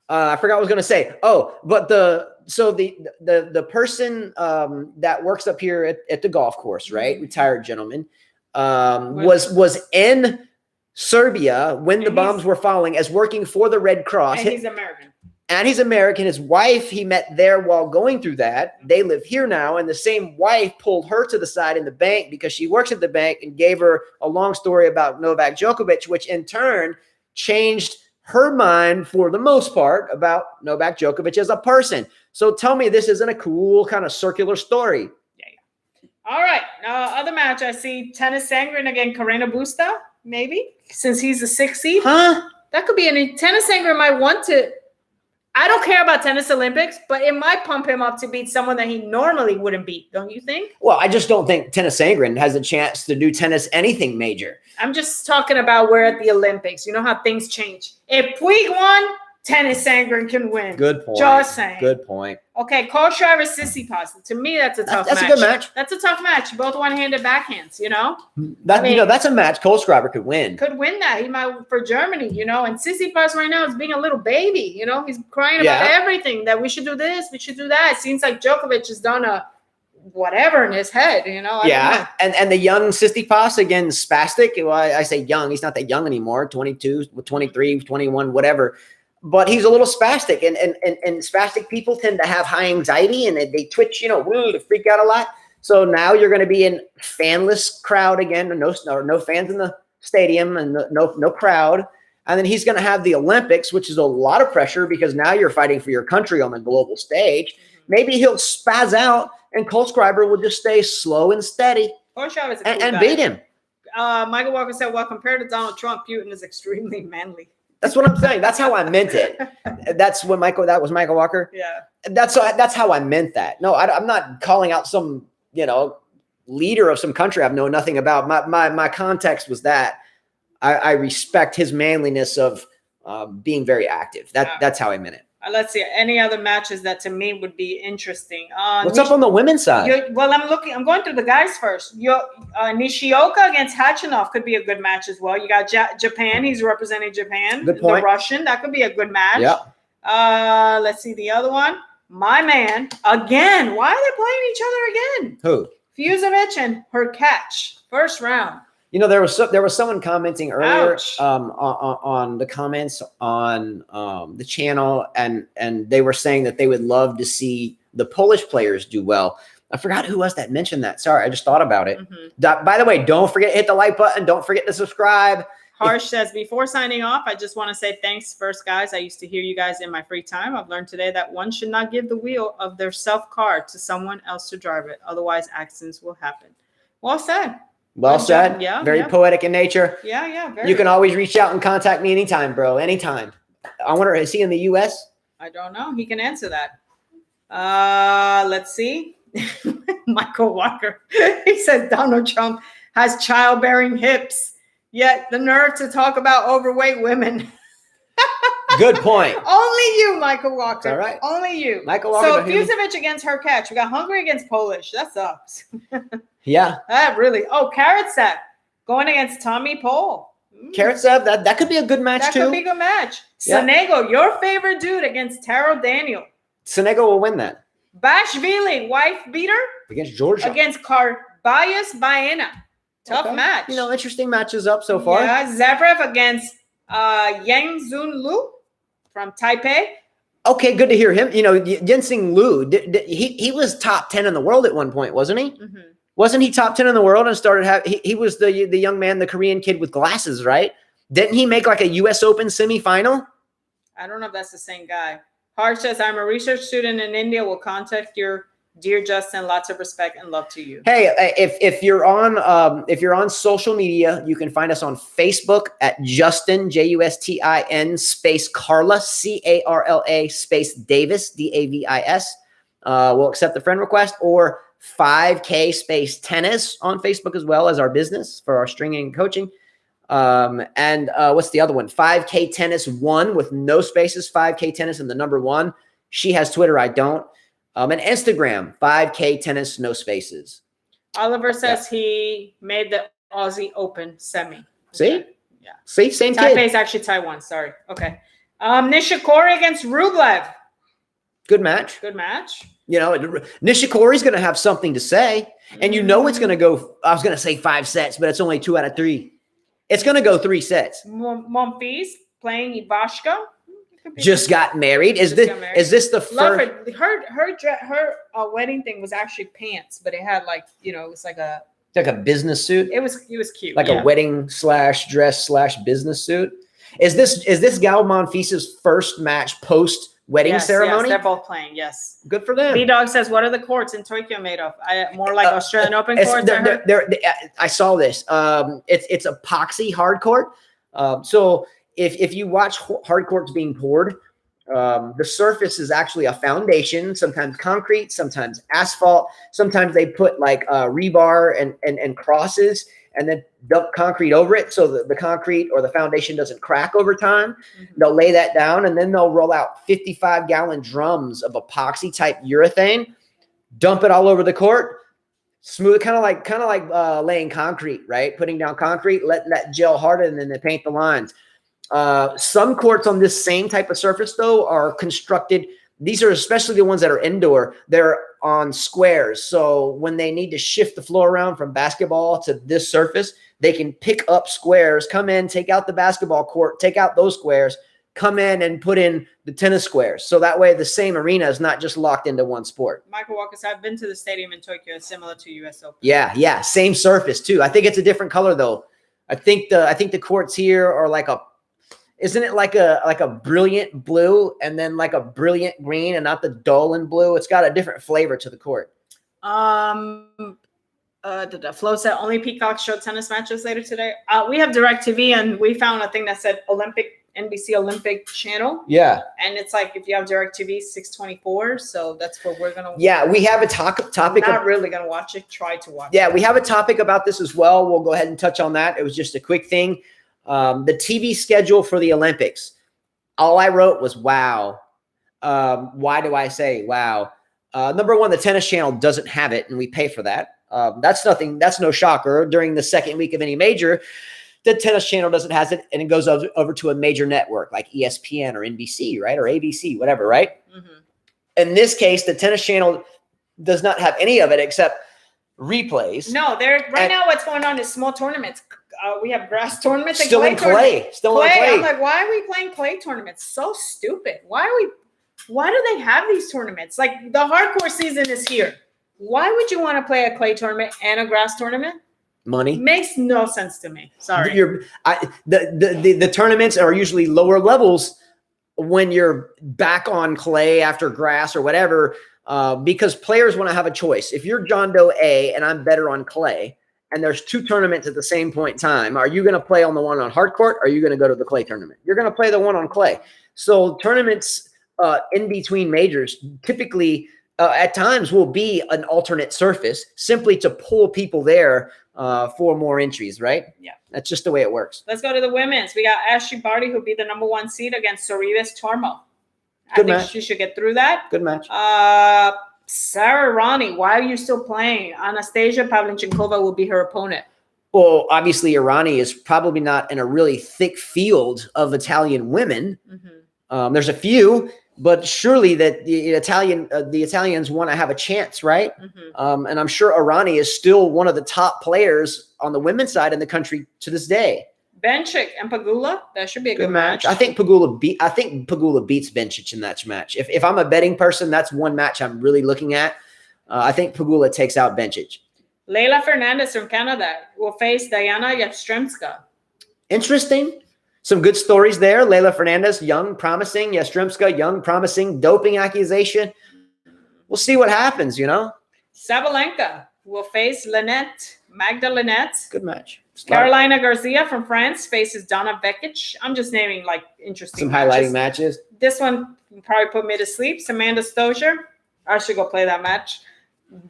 I forgot what I was going to say. Oh, but the person that works up here at the golf course, right? Retired gentleman, was in Serbia when the bombs were falling as working for the Red Cross. And he's American. And he's American. His wife, he met there while going through that. They live here now. And the same wife pulled her to the side in the bank because she works at the bank and gave her a long story about Novak Djokovic, which in turn changed her mind for the most part about Novak Djokovic as a person. So tell me this isn't a cool kind of circular story. Yeah. All right. Other match, I see Tennis Sangren against Carreño Busta, maybe, since he's the 6th seed. Huh? That could be any. Tennis Sangren might want to. I don't care about tennis Olympics, but it might pump him up to beat someone that he normally wouldn't beat, don't you think? Well, I just don't think Tennis Sangren has a chance to do tennis anything major. I'm just talking about we're at the Olympics. You know how things change. If Puig won, Tennis Sangren can win. Good point. Just saying. Good point. Okay, Kohlschreiber Tsitsipas. To me, that's a tough match. That's a good match. That's a tough match. Both one-handed backhands, that's a match Kohlschreiber could win. Could win that. He might for Germany, And Tsitsipas right now is being a little baby, He's crying about everything, that we should do this, we should do that. It seems like Djokovic has done a whatever in his head, I don't know. And the young Tsitsipas against Spastic. Well, I say young. He's not that young anymore. 22, 23, 21, whatever. But he's a little spastic, and spastic people tend to have high anxiety, and they twitch, they freak out a lot. So now you're going to be in fanless crowd again, no fans in the stadium, and no crowd. And then he's going to have the Olympics, which is a lot of pressure because now you're fighting for your country on the global stage. Maybe he'll spaz out, and Kohlschreiber will just stay slow and steady and beat him. Michael Walker said, "Well, compared to Donald Trump, Putin is extremely manly." That's what I'm saying. That's how I meant it. That was Michael Walker. Yeah. That's how I meant that. No, I'm not calling out some, leader of some country I've known nothing about. My context was that I respect his manliness of being very active. That's how I meant it. Let's see any other matches that to me would be interesting. What's up on the women's side? Well, I'm going through the guys first. Nishioka against Khachanov could be a good match as well. You got Japan. He's representing Japan. Good point. The Russian. That could be a good match. Yeah. Let's see the other one. My man again. Why are they playing each other again? Who? Fusovic and Hurkacz. First round. There was someone commenting earlier on the comments on the channel, and they were saying that they would love to see the Polish players do well. I forgot who was that mentioned that. Sorry, I just thought about it. Mm-hmm. By the way, don't forget to hit the like button. Don't forget to subscribe. Harsh says, before signing off, I just want to say thanks first, guys. I used to hear you guys in my free time. I've learned today that one should not give the wheel of their self-car to someone else to drive it. Otherwise, accidents will happen. Well said. Well said. Yeah. Very poetic in nature. Yeah. You can always reach out and contact me anytime, bro. Anytime. I wonder, is he in the U.S.? I don't know. He can answer that. Let's see. Michael Walker. He said Donald Trump has childbearing hips, yet the nerve to talk about overweight women. Good point. Only you, Michael Walker. All right. Only you. Michael Walker. So Fusovic against Hurkacz. We got Hungary against Polish. That sucks. Yeah. That really. Oh, Karatsev going against Tommy Paul. Karatsev, that could be a good match too. That could be a good match. Yeah. Sonego, your favorite dude, against Taro Daniel. Sonego will win that. Bashvili, wife beater against Georgia. Against Carbayas Baena. Tough match. Interesting matches up so far. Yeah. Zverev against Yang Zun Lu from Taipei. Okay, good to hear him. Yensing Lu, he was top 10 in the world at one point, wasn't he? Mm-hmm. Wasn't he top 10 in the world and started he was the young man, the Korean kid with glasses, right? Didn't he make like a U.S. Open semifinal? I don't know if that's the same guy. Hart says, I'm a research student in India. Will contact your Dear Justin, lots of respect and love to you. Hey, if you're on social media, you can find us on Facebook at Justin Justin space Carla Carla space Davis Davis. We'll accept the friend request, or 5K space tennis on Facebook as well as our business for our stringing and coaching. And what's the other one? 5K tennis 1 with no spaces. 5K tennis and the number 1. She has Twitter. I don't. And Instagram, 5K tennis, no spaces. Oliver says he made the Aussie Open semi. See? Okay. Yeah. See? Same Taipei kid. is actually Taiwan. Sorry. Okay. Nishikori against Rublev. Good match. Good match. You know, Nishikori's going to have something to say. And you know it's going to go, I was going to say 5 sets, but it's only 2 out of 3. It's going to go 3 sets. Monfils playing Ivashka. Just got married. Is this the first? Her wedding thing was actually pants, but it had it was like a business suit. It was cute, like a wedding / business suit. Is this Gal Monfils' first match post wedding ceremony? Yes, they're both playing. Yes, good for them. B Dog says, "What are the courts in Tokyo made of? More like Australian Open courts." I saw this. It's epoxy hard court. So if you watch hard courts being poured, the surface is actually a foundation, sometimes concrete, sometimes asphalt. Sometimes they put like rebar and crosses and then dump concrete over it so that the concrete or the foundation doesn't crack over time. Mm-hmm. They'll lay that down and then they'll roll out 55-gallon drums of epoxy type urethane, dump it all over the court, smooth, kind of like laying concrete, right? Putting down concrete, letting that gel harden, and then they paint the lines. Some courts on this same type of surface, though, are constructed. These are especially the ones that are indoor. They're on squares. So when they need to shift the floor around from basketball to this surface, they can pick up squares, come in, take out the basketball court, take out those squares, come in and put in the tennis squares. So that way the same arena is not just locked into one sport. Michael Walker said, I've been to the stadium in Tokyo. It's similar to US Open. Yeah. Same surface too. I think it's a different color though. I think the courts here are like isn't it like a brilliant blue and then like a brilliant green and not the dull and blue? It's got a different flavor to the court. The Flo said only Peacock showed tennis matches later today. We have DirecTV and we found a thing that said NBC Olympic channel. Yeah. And it's like if you have DirecTV 624, so that's what we're gonna. Yeah, we have a topic. Not really gonna watch it. Try to watch. Yeah, we have a topic about this as well. We'll go ahead and touch on that. It was just a quick thing. The TV schedule for the Olympics. All I wrote was wow. Why do I say wow? Number one, the Tennis Channel doesn't have it, and we pay for that. That's no shocker. During the second week of any major, the Tennis Channel doesn't have it, and it goes over to a major network like ESPN or NBC, right, or ABC, whatever, right? Mm-hmm. In this case, the Tennis Channel does not have any of it except replays. No, now what's going on is small tournaments. We have grass tournaments. Still in clay. I'm like, why are we playing clay tournaments? So stupid. Why do they have these tournaments? Like the hardcore season is here. Why would you want to play a clay tournament and a grass tournament? Money makes no sense to me. Sorry. The tournaments are usually lower levels when you're back on clay after grass or whatever, because players want to have a choice. If you're John Doe A and I'm better on clay, and there's 2 tournaments at the same point in time, are you going to play on the one on hard court? Or are you going to go to the clay tournament? You're going to play the one on clay. So tournaments in between majors typically at times will be an alternate surface simply to pull people there for more entries, right? Yeah. That's just the way it works. Let's go to the women's. We got Ashley Barty, who'll be the number 1 seed against Sorribes Tormo. I think she should get through that. Good match. Sarah Ronnie, why are you still playing? Anastasia Pavlyuchenkova will be her opponent. Well, obviously, Irani is probably not in a really thick field of Italian women. Mm-hmm. There's a few, but surely that the Italians want to have a chance, right? Mm-hmm. And I'm sure Irani is still one of the top players on the women's side in the country to this day. Bencic and Pegula, that should be a good match. I think Pegula beats Bencic in that match. If I'm a betting person, that's one match I'm really looking at. I think Pegula takes out Bencic. Leila Fernandez from Canada will face Diana Yastremska. Interesting. Some good stories there. Leila Fernandez, young, promising. Yastremska, young, promising. Doping accusation. we'll see what happens, Sabalenka will face Magda Linette. Good match. Carolina Garcia from France faces Donna Vekic. I'm just naming like interesting highlighting matches. This one probably put me to sleep. Samantha Stosur. I should go play that match.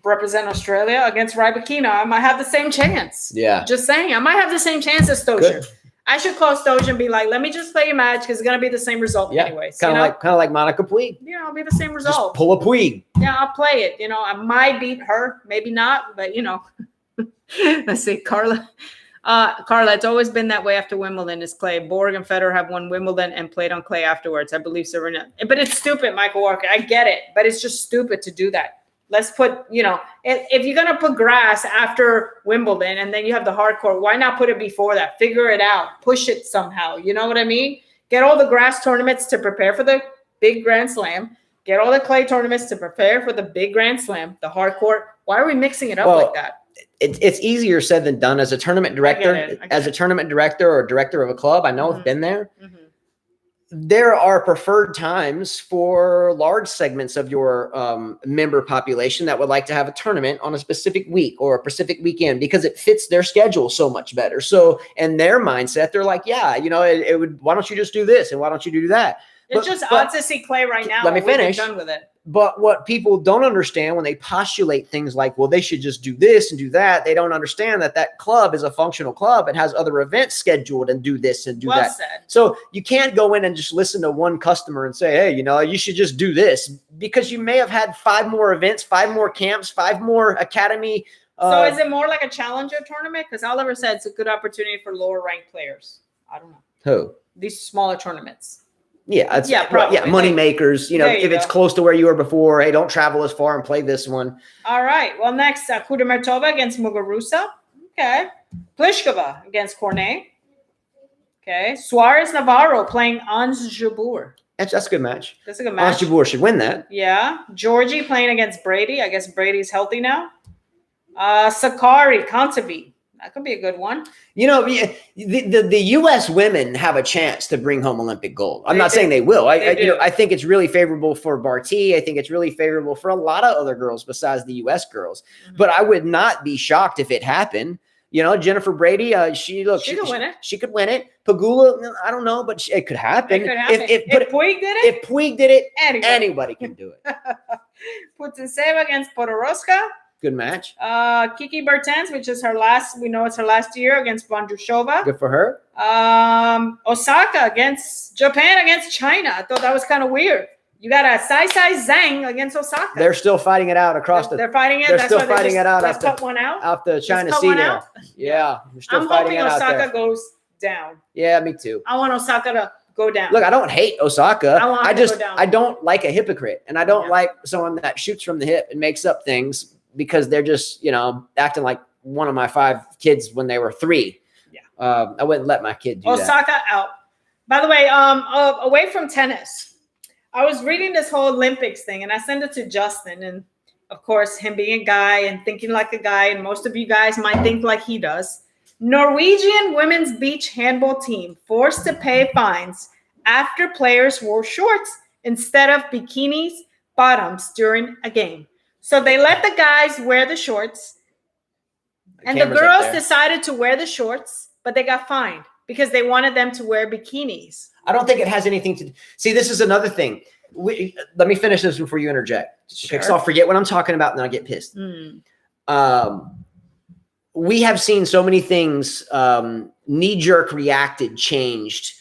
Represent Australia against Rybakina. I might have the same chance. Yeah. Just saying. I might have the same chance as Stosur. Good. I should call Stosur and be like, let me just play a match because it's going to be the same result anyways. Kind of like Monica Puig. Yeah, it'll be the same result. Just pull a Puig. Yeah, I'll play it. I might beat her. Maybe not, but Let's see. Carla, it's always been that way after Wimbledon is clay. Borg and Federer have won Wimbledon and played on clay afterwards. I believe Serena. But it's stupid, Michael Walker. I get it, but it's just stupid to do that. Let's put, if you're going to put grass after Wimbledon and then you have the hard court, why not put it before that? Figure it out. Push it somehow. You know what I mean? Get all the grass tournaments to prepare for the big Grand Slam. Get all the clay tournaments to prepare for the big Grand Slam, the hard court. Why are we mixing it up like that? It's easier said than done. As a tournament director, or director of a club, I know I've been there. Mm-hmm. There are preferred times for large segments of your member population that would like to have a tournament on a specific week or a specific weekend because it fits their schedule so much better. So in their mindset, they're like, it would. Why don't you just do this and why don't you do that? It's just odd to see clay right now. Let me finish. Done with it. But what people don't understand when they postulate things like, well, they should just do this and do that, they don't understand that club is a functional club and has other events scheduled and do this and do that. Said. So you can't go in and just listen to one customer and say, hey, you should just do this because you may have had 5 more events, 5 more camps, 5 more academy. So is it more like a challenger tournament? Because Oliver said it's a good opportunity for lower ranked players. I don't know. Who? These smaller tournaments. Yeah, probably. Yeah, money makers. If it's close to where you were before, hey, don't travel as far and play this one. All right. Well, next, Kudermetova against Muguruza. Okay. Pliskova against Cornet. Okay. Suarez Navarro playing Ons Jabeur. That's a good match. That's a good match. Ons Jabeur should win that. Yeah. Georgie playing against Brady. I guess Brady's healthy now. Sakari Kontaveit. That could be a good one. The U.S. women have a chance to bring home Olympic gold. I'm not saying they will. I think it's really favorable for Barty. I think it's really favorable for a lot of other girls besides the U.S. girls. Mm-hmm. But I would not be shocked if it happened. Jennifer Brady, she could win it. She could win it. Pagula, I don't know, but it could happen. It could happen. If Puig did it? If Puig did it, anybody can do it. Putintseva against Podoroska. Good match. Kiki Bertens, which is her last. We know it's her last year against Vondrushova. Good for her. Osaka against Japan against China. I thought that was kind of weird. You got a Sai Zhang against Osaka. They're still fighting it out across They're fighting it. They're still fighting it out. Let's cut one out. Off the China Sea there. Yeah, they're still fighting it out. I'm hoping Osaka goes down. Yeah, me too. I want Osaka to go down. Look, I don't hate Osaka. I don't like a hypocrite, and I don't like someone that shoots from the hip and makes up things. Because they're just, acting like one of my 5 kids when they were 3. Yeah. I wouldn't let my kid do that. Osaka out. By the way, away from tennis, I was reading this whole Olympics thing and I sent it to Justin. And of course, him being a guy and thinking like a guy, and most of you guys might think like he does. Norwegian women's beach handball team forced to pay fines after players wore shorts instead of bikinis bottoms during a game. So they let the guys wear the shorts, and the girls decided to wear the shorts, but they got fined because they wanted them to wear bikinis. I don't think it has anything to see. This is another thing. Let me finish this before you interject. Sure. Because I'll forget what I'm talking about and then I'll get pissed. We have seen so many things knee-jerk reacted, changed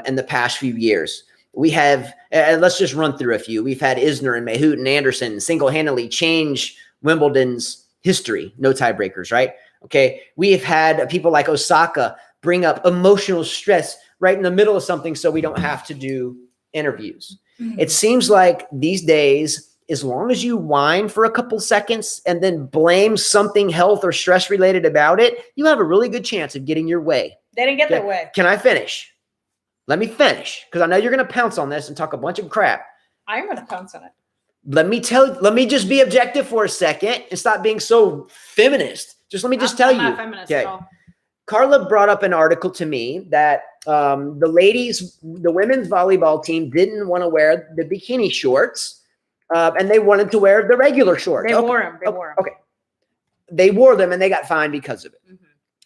in the past few years. We have, let's just run through a few. We've had Isner and Mahut and Anderson single-handedly change Wimbledon's history. No tiebreakers, right? Okay. We have had people like Osaka bring up emotional stress right in the middle of something so we don't have to do interviews. Mm-hmm. It seems like these days, as long as you whine for a couple seconds and then blame something health or stress related about it, you have a really good chance of getting your way. They didn't get their way. Can I finish? Let me finish, because I know you're going to pounce on this and talk a bunch of crap. I'm going to pounce on it. Let me just be objective for a second and stop being so feminist. Just let me just tell you. I'm not feminist at all. Carla brought up an article to me that the women's volleyball team didn't want to wear the bikini shorts and they wanted to wear the regular shorts. They wore them. They wore them. Okay. They wore them and they got fined because of it.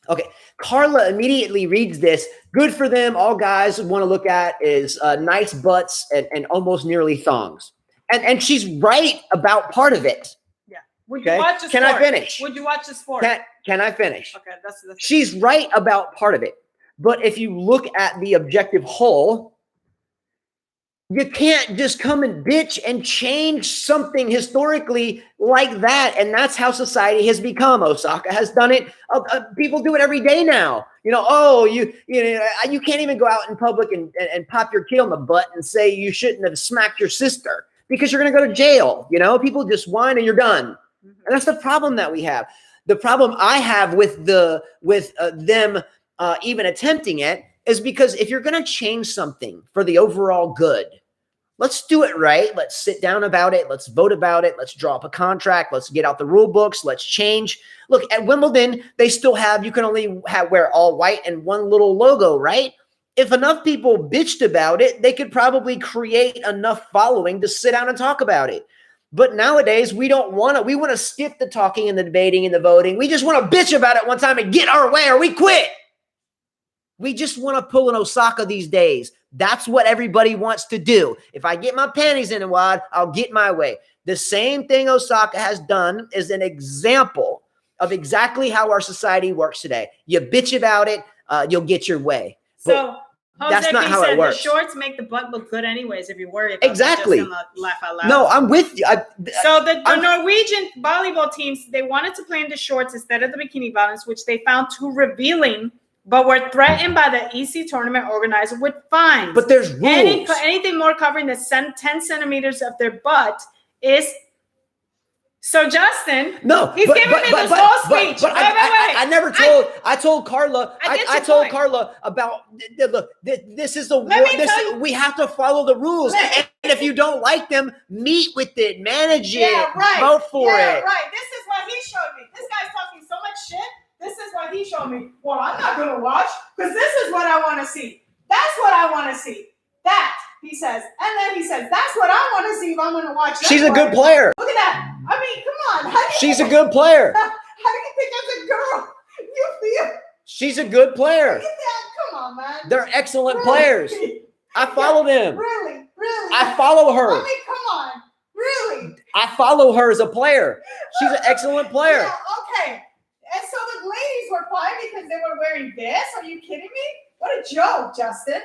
Okay. Carla immediately reads this. Good for them. All guys want to look at is nice butts and almost nearly thongs. And she's right about part of it. Yeah. Would you watch the sport? Can I finish? Would you watch the sport? Can I finish? Okay. That's she's right about part of it. But if you look at the objective whole, you can't just come and bitch and change something historically like that. And that's how society has become. Osaka has done it. People do it every day now. You can't even go out in public and pop your kid on the butt and say you shouldn't have smacked your sister because you're going to go to jail. People just whine and you're done. And that's the problem that we have. The problem I have with them even attempting it is because if you're going to change something for the overall good, let's do it right. Let's sit down about it. Let's vote about it. Let's draw up a contract. Let's get out the rule books. Let's change. Look, at Wimbledon, they still have, you can only wear all white and one little logo, right? If enough people bitched about it, they could probably create enough following to sit down and talk about it. But nowadays, we don't want to. We want to skip the talking and the debating and the voting. We just want to bitch about it one time and get our way or we quit. We just want to pull an Osaka these days. That's what everybody wants to do. If I get my panties in a wad, I'll get my way. The same thing Osaka has done is an example of exactly how our society works today. You bitch about it, you'll get your way. So that's not how it works. The shorts make the butt look good anyways if you worry about exactly. It. Just laugh out loud. No, I'm with you. So the Norwegian volleyball teams, they wanted to play in the shorts instead of the bikini bottoms, which they found too revealing, but were threatened by the EC tournament organizer with fines. But there's rules. Anything more covering the 10 centimeters of their butt is. So Justin, he's giving me this whole speech. But wait. I never told. I told Carla. I told Carla about. Look, this is the. We have to follow the rules, and if you don't like them, meet with it, manage it, vote for it. Right. This is what he showed me. This guy's talking so much shit. This is what he showed me. Well, I'm not going to watch because this is what I want to see. That's what I want to see. That, he says. And then he says, that's what I want to see if I'm going to watch that. She's a good player. Look at that. I mean, come on. She's a good player. How do you think as a girl you feel? She's a good player. Look at that. Come on, man. They're excellent players. I follow them. Really? I follow her. I mean, come on. Really? I follow her as a player. She's an excellent player. Yeah, okay. And so the ladies were quiet because they were wearing this. Are you kidding me? What a joke, Justin.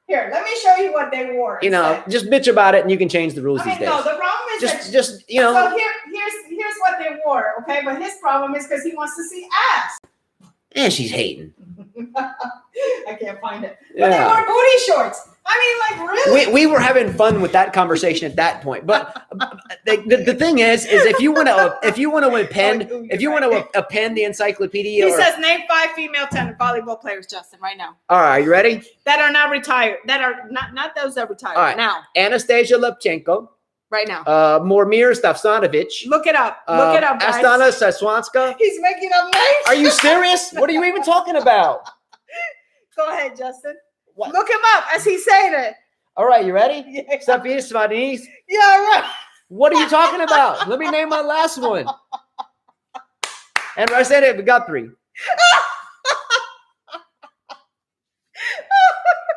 Here, let me show you what they wore. Just bitch about it and you can change the rules these days. No, the problem is So here's what they wore, okay? But his problem is because he wants to see ass. And she's hating. I can't find it. But they wore booty shorts. I mean, like, really? We were having fun with that conversation at that point. But the thing is if you want to append the encyclopedia. He says name 5 female tennis volleyball players, Justin, right now. All right, are you ready? That are not retired. That are not those that retired. All right. Now. Anastasia Levchenko. Right now. Mormir Stavsanovic. Look it up. Look it up, guys. Astana Saswanska. He's making up names. Are you serious? What are you even talking about? Go ahead, Justin. What? Look him up as he's saying it. All right, you ready? Yeah. Safia Svadis. Yeah, right. What are you talking about? Let me name my last one. And I said it, we got 3.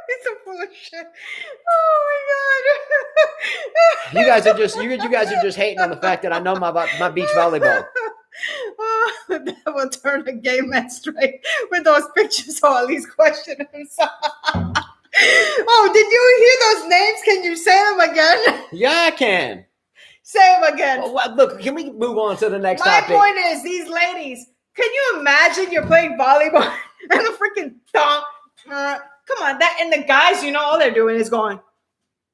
It's a full of shit. Oh my god. You guys are just hating on the fact that I know my beach volleyball. That will turn a gay man straight with those pictures, so at least question himself. Oh, did you hear those names? Can you say them again? Yeah, I can. Say them again. Oh, look, can we move on to the next topic? My point is, these ladies, can you imagine you're playing volleyball and the freaking thong? Come on, and the guys, all they're doing is going.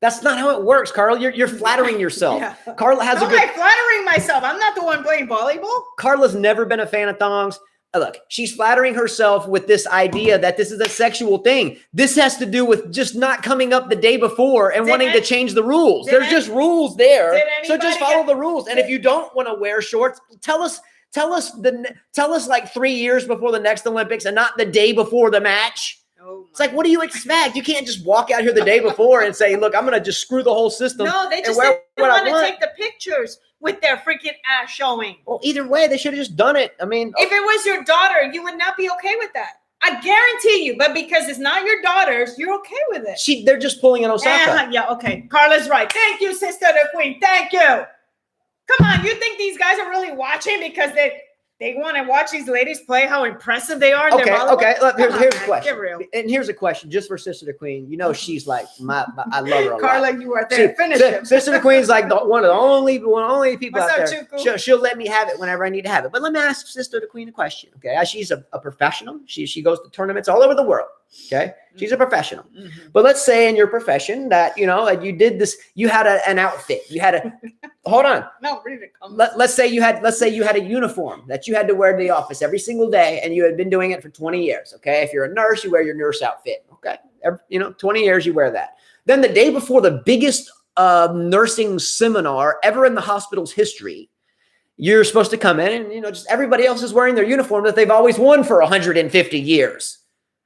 That's not how it works, Carl. You're flattering yourself. Yeah. Carla has I'm flattering myself. I'm not the one playing volleyball. Carla's never been a fan of thongs. Look, she's flattering herself with this idea that this is a sexual thing. This has to do with just not coming up the day before and wanting to change the rules. There's just rules there. So just follow the rules. And if you don't want to wear shorts, tell us like 3 years before the next Olympics and not the day before the match. Oh, it's like, what do you expect? You can't just walk out here the day before and say, look, I'm going to just screw the whole system. No, they just didn't want to take the pictures with their freaking ass showing. Well, either way, they should have just done it. I mean, if it was your daughter, you would not be okay with that. I guarantee you, but because it's not your daughter's, you're okay with it. They're just pulling an Osaka. Yeah, okay. Carla's right. Thank you, Sister the Queen. Thank you. Come on, you think these guys are really watching because they want to watch these ladies play how impressive they are? Okay. Look, here's a question. Get real. And here's a question just for Sister the Queen. You know, she's like I love her a Carla, lot. you are there. Finish it. Sister the Queen's like one of the only people What's out up, there. Chuku? She'll let me have it whenever I need to have it. But let me ask Sister the Queen a question. Okay, she's a professional. She goes to tournaments all over the world. Okay, she's a professional. Mm-hmm. But let's say in your profession that you did this. You had an outfit. You had a hold on. No, ready to come. Let's say you had a uniform that you had to wear to the office every single day, and you had been doing it for 20 years. Okay, if you're a nurse, you wear your nurse outfit. Okay, 20 years you wear that. Then the day before the biggest nursing seminar ever in the hospital's history, you're supposed to come in and just everybody else is wearing their uniform that they've always worn for 150 years.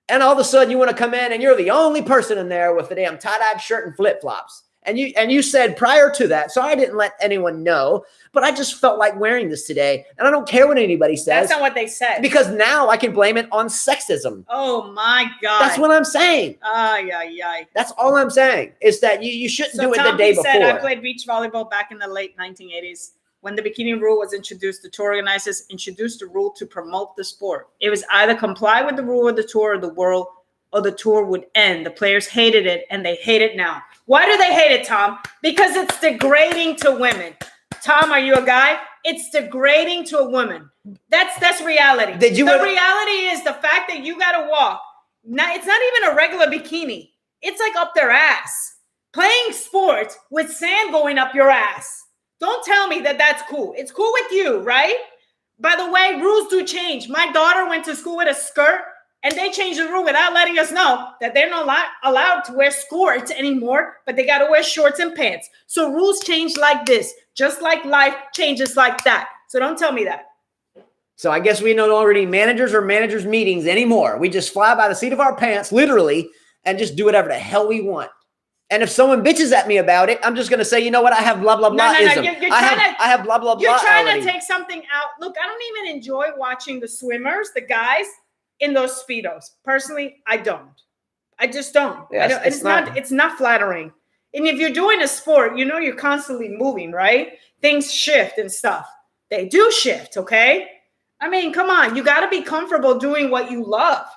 And all of a sudden you want to come in and you're the only person in there with the damn tie-dye shirt and flip-flops. And you said prior to that, so I didn't let anyone know, but I just felt like wearing this today. And I don't care what anybody says. That's not what they said. Because now I can blame it on sexism. Oh my God. That's what I'm saying. That's all I'm saying is that you shouldn't do it the day before. I played beach volleyball back in the late 1980s. When the bikini rule was introduced, the tour organizers introduced the rule to promote the sport. It was either comply with the rule of the tour or the tour would end. The players hated it, and they hate it now. Why do they hate it, Tom? Because it's degrading to women. Tom, are you a guy? It's degrading to a woman. That's reality. Reality is the fact that you got to walk. Now, it's not even a regular bikini. It's like up their ass. Playing sports with sand going up your ass. Don't tell me that that's cool. It's cool with you, right? By the way, rules do change. My daughter went to school with a skirt, and they changed the rule without letting us know that they're not allowed to wear skirts anymore, but they got to wear shorts and pants. So rules change like this, just like life changes like that. So don't tell me that. So I guess we no longer need managers or managers meetings anymore. We just fly by the seat of our pants, literally, and just do whatever the hell we want. And if someone bitches at me about it, I'm just going to say, you know what? I have blah, blah, blah. No. I have blah, blah, blah. You're trying to take something out. Look, I don't even enjoy watching the swimmers, the guys in those Speedos. Personally, I don't. I just don't. Yes, it's not flattering. And if you're doing a sport, you're constantly moving, right? Things shift and stuff. They do shift, okay? I mean, come on. You got to be comfortable doing what you love.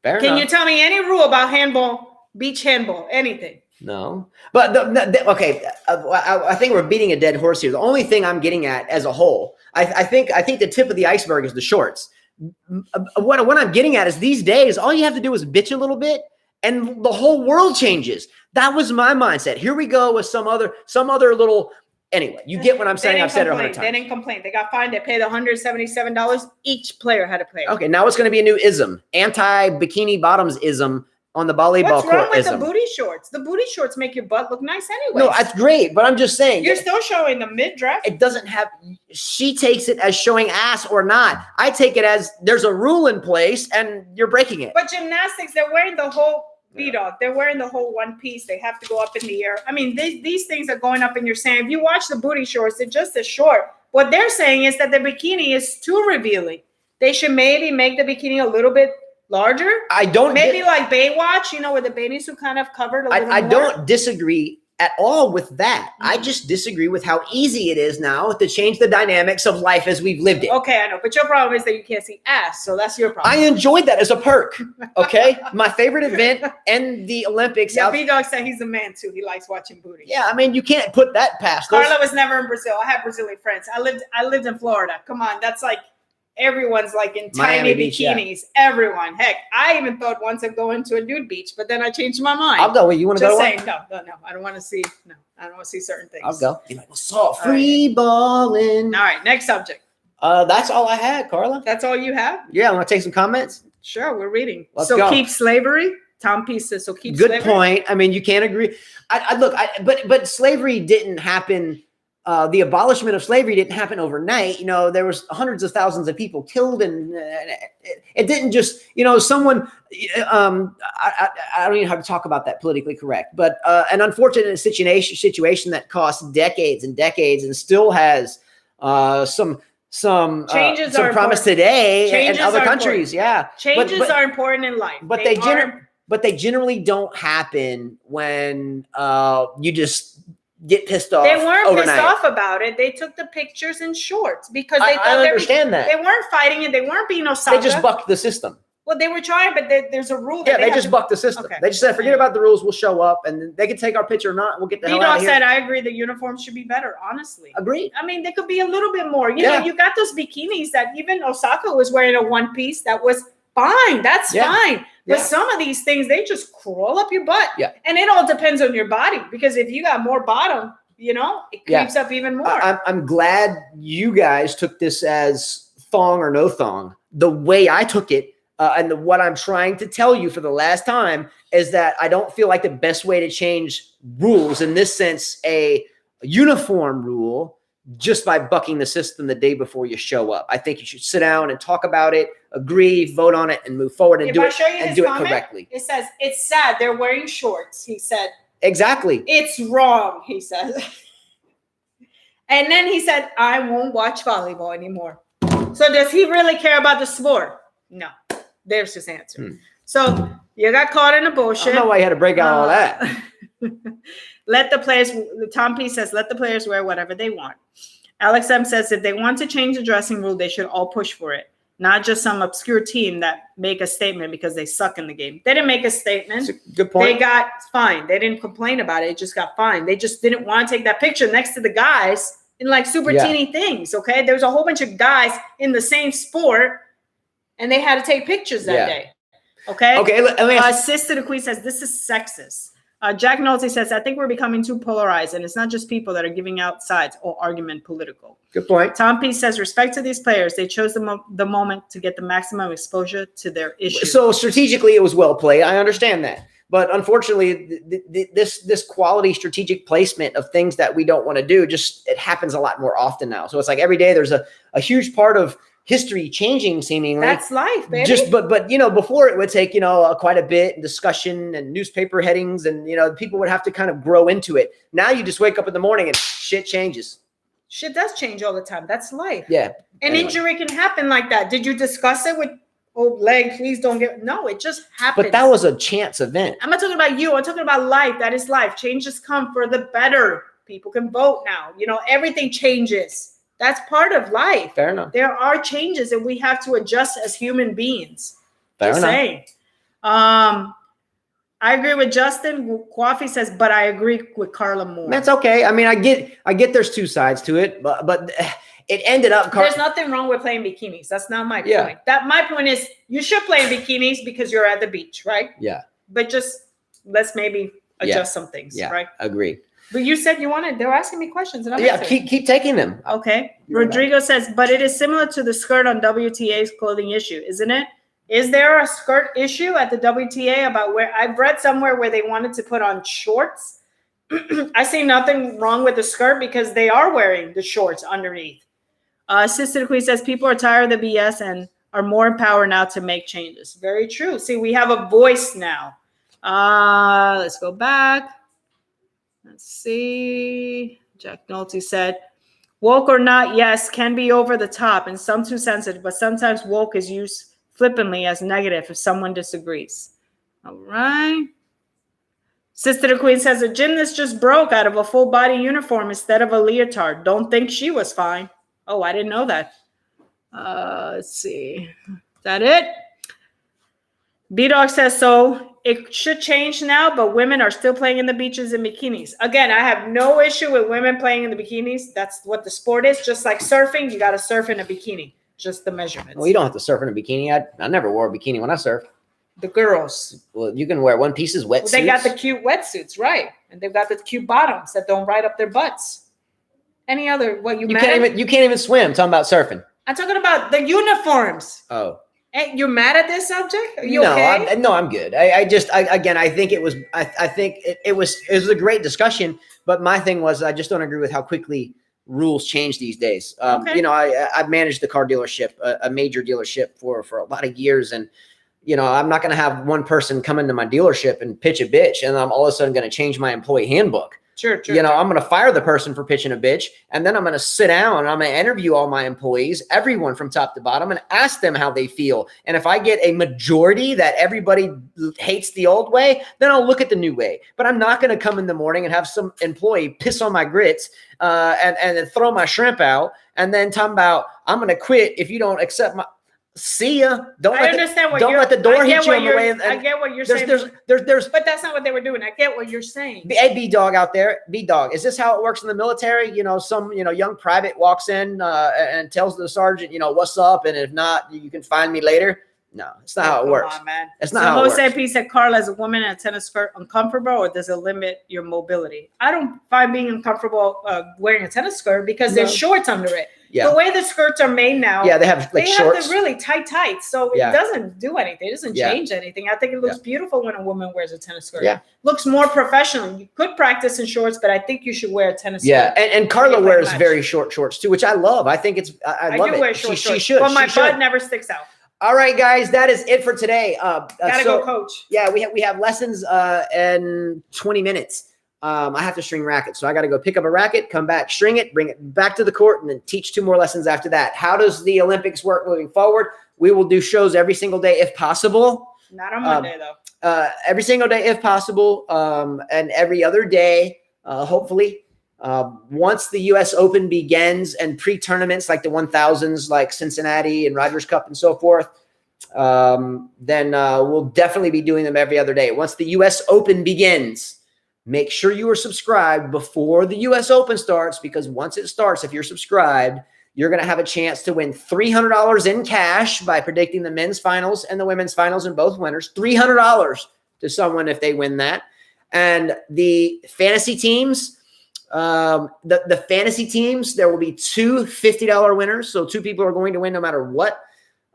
Fair Can enough. you tell me any rule about handball? Beach handball, anything. No, but okay. I think we're beating a dead horse here. The only thing I'm getting at as a whole, I think the tip of the iceberg is the shorts. What I'm getting at is these days, all you have to do is bitch a little bit, and the whole world changes. That was my mindset. Here we go with some other little. Anyway, you get what I'm saying. I've said it 100 times. They didn't complain. They got fined. They paid $177. Each player had to pay. Okay, now it's going to be a new ism, anti-bikini bottoms ism. On the volleyball court. What's wrong with the booty shorts? The booty shorts make your butt look nice anyway. No, that's great, but I'm just saying. You're still showing the midriff. It doesn't have, she takes it as showing ass or not. I take it as there's a rule in place and you're breaking it. But gymnastics, they're wearing the whole B-dog. They're wearing the whole one piece. They have to go up in the air. I mean, these things are going up in your sand. If you watch the booty shorts, they're just as short. What they're saying is that the bikini is too revealing. They should maybe make the bikini a little bit larger. I don't like Baywatch, where the bathing suit kind of covered a little I more. don't disagree at all with that. Mm-hmm. I just disagree with how easy it is now to change the dynamics of life as we've lived it. Okay, I know, but your problem is that you can't see ass, so that's your problem. I enjoyed that as a perk. Okay, my favorite event and the Olympics. Yeah, B-Dog said he's a man too. He likes watching booty. Yeah, I mean you can't put that past. Carla was never in Brazil. I have Brazilian friends. I lived in Florida. Come on, that's like. Everyone's like in tiny bikinis. Yeah. Everyone. Heck, I even thought once of going to a nude beach, but then I changed my mind. I'll go. You want to go? Just saying, no. I don't want to see. No, I don't want to see certain things. I'll go. You're like, free balling. All right, next subject. That's all I had, Carla. That's all you have? Yeah, I want to take some comments. Sure, we're reading. Let's go. Keep slavery. Tom P says so. Keep Good slavery. point. I mean, you can't agree. But slavery didn't happen. the abolishment of slavery didn't happen overnight. There was hundreds of thousands of people killed, and it didn't just, someone, I don't even know how to talk about that politically correct, but an unfortunate situation that cost decades and decades and still has some promise today in other countries. Yeah. Changes are important in life. But they generally don't happen when you just get pissed off. They weren't overnight. Pissed off about it. They took the pictures in shorts because they thought I understand that. They weren't fighting it. They weren't being Osaka. They just bucked the system. Well, they were trying, but there's a rule. Yeah, they just bucked the system. Okay. They just said, forget about the rules. We'll show up, and they can take our picture or not. We'll get the hell out of here. said, I agree. The uniforms should be better, honestly. Agreed. I mean, they could be a little bit more. You know, you got those bikinis that even Osaka was wearing a one piece that was fine. That's fine. But some of these things, they just crawl up your butt. Yeah. And it all depends on your body, because if you got more bottom, it creeps up even more. I'm glad you guys took this as thong or no thong. The way I took it, and what I'm trying to tell you for the last time is that I don't feel like the best way to change rules, in this sense, a uniform rule, just by bucking the system the day before you show up. I think you should sit down and talk about it, agree, vote on it, and move forward and do it correctly. It says, it's sad they're wearing shorts. He said, exactly. It's wrong, he says. And then he said, I won't watch volleyball anymore. So does he really care about the sport? No. There's his answer. So you got caught in the bullshit. I don't know why you had to break out all that. Let the players, Tom P says, let the players wear whatever they want. Alex M says, if they want to change the dressing rule, they should all push for it. Not just some obscure team that make a statement because they suck in the game. They didn't make a statement. That's a good point. They got fined. They didn't complain about it. It just got fined. They just didn't want to take that picture next to the guys in like super teeny things. Okay. There was a whole bunch of guys in the same sport, and they had to take pictures that day. Okay. Okay. Let me ask Sister the Queen says, this is sexist. Jack Nolte says, I think we're becoming too polarized, and it's not just people that are giving out sides or argument political. Good point. Tom P says, respect to these players. They chose the moment to get the maximum exposure to their issue. So strategically, it was well played. I understand that. But unfortunately, this quality strategic placement of things that we don't want to do, it happens a lot more often now. So it's like every day there's a huge part of history changing, seemingly. That's life, baby. But before it would take, quite a bit and discussion and newspaper headings, and, people would have to kind of grow into it. Now you just wake up in the morning and shit changes. Shit does change all the time. That's life. Yeah. An injury can happen like that. Did you discuss it with, leg, please don't get, no, it just happens. But that was a chance event. I'm not talking about you. I'm talking about life. That is life. Changes come for the better. People can vote now. Everything changes. That's part of life. Fair enough. There are changes, and we have to adjust as human beings. Fair enough. Saying. I agree with Justin. Coffee says, but I agree with Carla more. That's okay. I mean, I get there's two sides to it, but it ended up. There's nothing wrong with playing bikinis. That's not my point. My point is you should play in bikinis because you're at the beach, right? Yeah. But just let's maybe adjust some things, right? Agreed. But you said you wanted. They were asking me questions, and I'm keep taking them. Okay. Rodrigo says, but it is similar to the skirt on WTA's clothing issue, isn't it? Is there a skirt issue at the WTA about where I've read somewhere where they wanted to put on shorts? I see nothing wrong with the skirt because they are wearing the shorts underneath. Sister Queen says people are tired of the BS and are more empowered now to make changes. Very true. See, we have a voice now. Let's go back. Let's see. Jack Nolte said, woke or not, yes, can be over the top and some too sensitive, but sometimes woke is used flippantly as negative if someone disagrees. All right. Sister the Queen says a gymnast just broke out of a full body uniform instead of a leotard. Don't think she was fine. Oh, I didn't know that. Let's see. Is that it? B-Dog says, so it should change now, but women are still playing in the beaches in bikinis. Again, I have no issue with women playing in the bikinis. That's what the sport is. Just like surfing, you got to surf in a bikini. Just the measurements. Well, you don't have to surf in a bikini. I never wore a bikini when I surfed. The girls. Well, you can wear one pieces, wetsuits. Well, they got the cute wetsuits, right? And they've got the cute bottoms that don't ride up their butts. Any other? What you can't even swim. Talking about surfing. I'm talking about the uniforms. Oh. Hey, you're mad at this subject? Are you okay? I'm good. I think it was. I think it was a great discussion. But my thing was, I just don't agree with how quickly rules change these days. Okay. You know, I've managed the car dealership, a major dealership for a lot of years. And, you know, I'm not going to have one person come into my dealership and pitch a bitch, and I'm all of a sudden going to change my employee handbook. Sure. You know, I'm going to fire the person for pitching a bitch, and then I'm going to sit down and I'm going to interview all my employees, everyone from top to bottom, and ask them how they feel. And if I get a majority that everybody hates the old way, then I'll look at the new way. But I'm not going to come in the morning and have some employee piss on my grits and then throw my shrimp out and then talk about, I'm going to quit if you don't accept my. See ya. Don't let the door hit you on the way. I get what you're saying. But that's not what they were doing. I get what you're saying. Hey, B-Dog out there. B-Dog. Is this how it works in the military? You know, some, you know, young private walks in and tells the sergeant, you know, what's up? And if not, you can find me later. No, it's not how it works. Come on, man. It's not how it works. Jose P said, Carla, is a woman in a tennis skirt uncomfortable, or does it limit your mobility? I don't find being uncomfortable wearing a tennis skirt because there's shorts under it. Yeah. The way the skirts are made now, they have like shorts. Have the really tight tights, so it doesn't do anything. It doesn't change anything. I think it looks beautiful when a woman wears a tennis skirt. Yeah. Looks more professional. You could practice in shorts, but I think you should wear a tennis skirt. Yeah, and Carla wears very short shorts too, which I love. I think it's I love it. Wear short shorts. She should. But my butt never sticks out. All right, guys, that is it for today. Gotta go, coach. Yeah, we have lessons in 20 minutes. I have to string rackets, so I got to go pick up a racket, come back, string it, bring it back to the court, and then teach 2 more lessons after that. How does the Olympics work moving forward? We will do shows every single day if possible. Not on Monday, though. Every single day if possible, and every other day, hopefully. Once the U.S. Open begins and pre-tournaments like the 1000s, like Cincinnati and Rogers Cup and so forth, then we'll definitely be doing them every other day. Once the U.S. Open begins, make sure you are subscribed before the U.S. Open starts, because once it starts, if you're subscribed, you're going to have a chance to win $300 in cash by predicting the men's finals and the women's finals and both winners. $300 to someone if they win that. And the fantasy teams, the fantasy teams, there will be 2 $50 winners. So 2 people are going to win no matter what.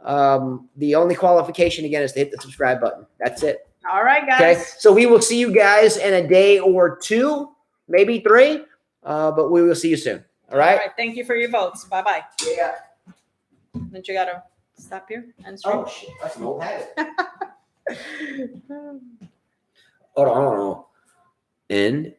The only qualification, again, is to hit the subscribe button. That's it. All right, guys. Okay, so we will see you guys in a day or 2, maybe 3, but we will see you soon. All right? All right. Thank you for your votes. Bye-bye. Yeah. Then you got to stop here and stream. Oh, shit. That's an old habit. Hold on. End.